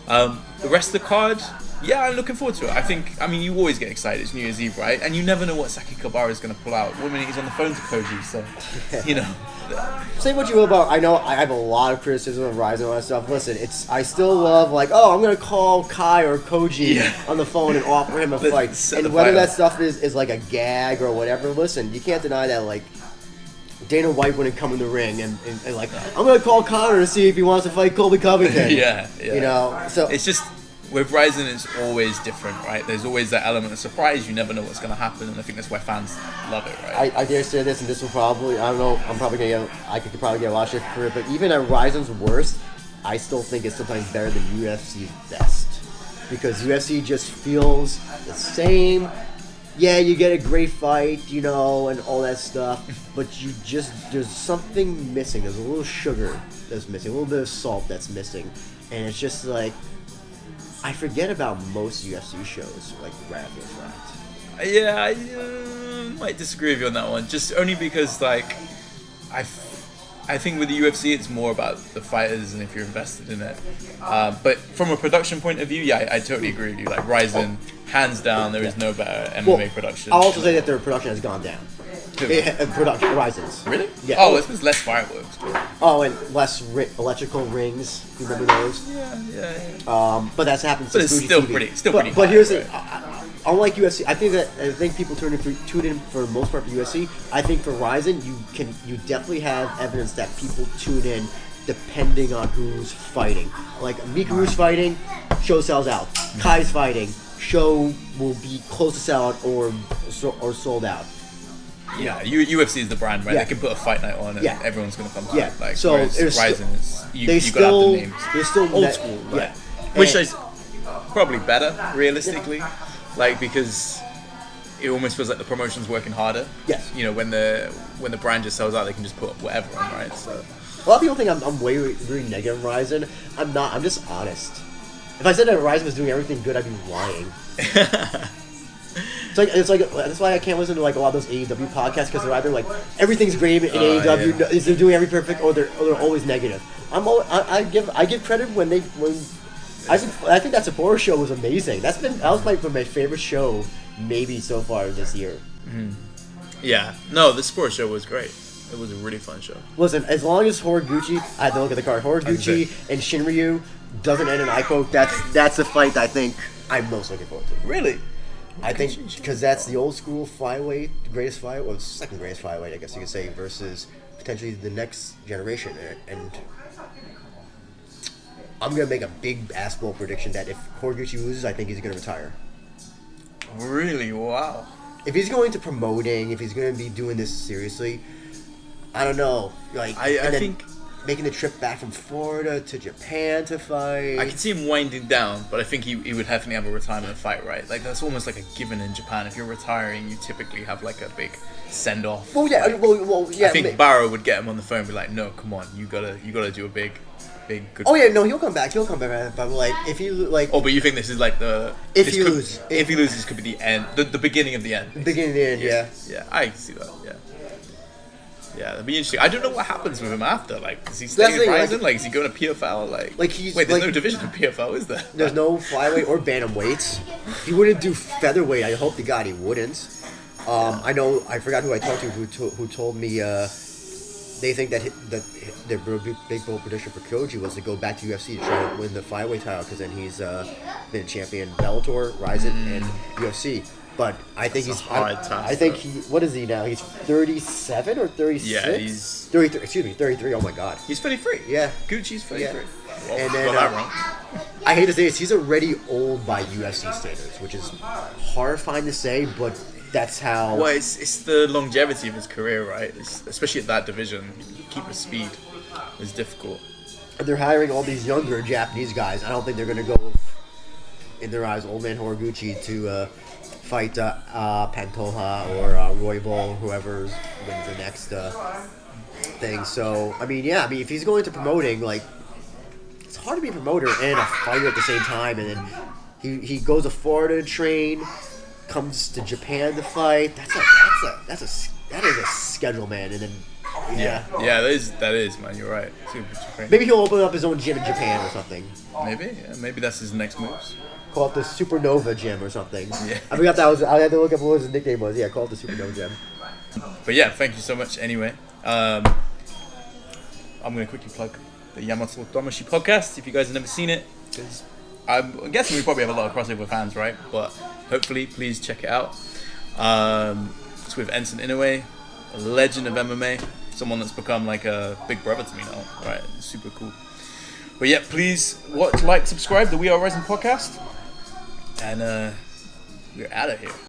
The rest of the card, I'm looking forward to it. I mean, you always get excited. It's New Year's Eve, right? And you never know what Saki Kabara is going to pull out. One minute he's on the phone to Koji, so, you know. Say what you will about, I know I have a lot of criticism of Rizin and all that stuff. Listen, I still love, like, I'm going to call Kai or Koji on the phone and offer him a fight. And whether that stuff is like a gag or whatever, listen, you can't deny that, like, Dana White wouldn't come in the ring and like, I'm going to call Conor to see if he wants to fight Colby Covington. Yeah. You know, so it's just, with Rizin, it's always different, right? There's always that element of surprise. You never know what's going to happen, and I think that's why fans love it, right? I dare say this, and this will probably, I don't know, I could probably get a lot of shit for it, but even at Rizin's worst, I still think it's sometimes better than UFC's best. Because UFC just feels the same. Yeah, you get a great fight, and all that stuff, but there's something missing. There's a little sugar that's missing, a little bit of salt that's missing, and it's just like, I forget about most UFC shows, like, right after the fact. Yeah, I might disagree with you on that one, just only because, like, I think with the UFC, it's more about the fighters and if you're invested in it. But from a production point of view, I totally agree with you. Like, Rizin, hands down, there is no better MMA production. I'll also say that their production has gone down. Rizin's. Really? Yeah. Oh, it's less fireworks. And less electrical rings. You remember those? Yeah. But that's happened But since it's Fuji still TV. pretty. But here's right? unlike UFC, I think people tune in for the most part for UFC. I think for Rizin, you definitely have evidence that people tune in depending on who's fighting. Like, Mikuru's fighting, show sells out. Kai's fighting, show will be close to sell out or sold out. Yeah, UFC is the brand, right? They can put a fight night on and everyone's going to come to it. Like, so Rizin is, you got to have the names. They're still old school, right? Which is probably better, realistically. like because it almost feels like the promotion's working harder. Yes. You know, when the brand just sells out, they can just put up whatever on, right? So a lot of people think I'm way really negative on Rizin. I'm not. I'm just honest. If I said that Rizin was doing everything good, I'd be lying. It's like that's why I can't listen to like a lot of those AEW podcasts because they're either like everything's great in AEW, they're doing everything perfect, or they're always negative. I give credit when I think that Sapporo show was amazing. That was my favorite show maybe so far this year. Mm-hmm. Yeah, no, the sports show was great. It was a really fun show. Listen, as long as Horiguchi, I had to look at the card. Horiguchi and Shinryu doesn't end in Aiko. That's the fight that I think I'm most looking forward to. Really? I think because that's the old school flyweight, greatest flyweight, or second greatest flyweight, I guess you could say, versus potentially the next generation. And I'm gonna make a big ass bold prediction that if Horiguchi loses, I think he's gonna retire. Really? Wow. If he's going to promoting, if he's gonna be doing this seriously, I don't know. Like I think making the trip back from Florida to Japan to fight. I can see him winding down, but I think he would definitely have a retirement fight, right? Like that's almost like a given in Japan. If you're retiring, you typically have like a big send off. Well, yeah, like, well, yeah. I think Barrow would get him on the phone and be like, "No, come on, you gotta do a big good." Oh yeah, no, he'll come back. But like, if he like. Oh, but you think this is like the if he loses, if he loses, could be the end, the beginning of the end. The beginning of the end, yeah. Yeah, I can see that. Yeah. Yeah, that'd be interesting. I don't know what happens with him after. Like, is he staying in Rizin? Like, is he going to PFL? Like he's wait, there's no division in PFL, is there? There's no flyweight or bantamweights. He wouldn't do featherweight. I hope to God he wouldn't. I know. I forgot who I talked to who told me they think that their big bold prediction for Koji was to go back to UFC to try to win the flyweight title because then he's been champion Bellator, Rizin, and UFC. But I think he's hard task. I think what is he now? He's 37 or 36? Yeah, he's 33. Excuse me, 33. Oh my God. He's 33. Yeah. Gucci's 33. Yeah. Well, and then got that wrong. I hate to say this, he's already old by UFC standards, which is horrifying to say, but that's how. Well, it's the longevity of his career, right? Especially at that division, keep his speed is difficult. And they're hiring all these younger Japanese guys. I don't think they're going to go in their eyes, old man Horiguchi to fight Pantoja or Royval, whoever wins the next thing. So, I mean, if he's going to promoting, like, it's hard to be a promoter and a fighter at the same time. And then he goes to Florida to train, comes to Japan to fight. That is a schedule, man. And then yeah, that is, man. You're right. Maybe he'll open up his own gym in Japan or something. Maybe that's his next moves. Call it the Supernova Gym or something. Yeah. I forgot that I had to look up what his nickname was. Yeah, call it the Supernova Gym. But yeah, thank you so much anyway. I'm going to quickly plug the YAMATODAMASHI podcast if you guys have never seen it. Because I'm guessing we probably have a lot of crossover fans, right? But hopefully, please check it out. It's with Ensign Inoue, a legend of MMA. Someone that's become like a big brother to me now, right? It's super cool. But yeah, please watch, like, subscribe to the We Are Rizin podcast. And we're out of here.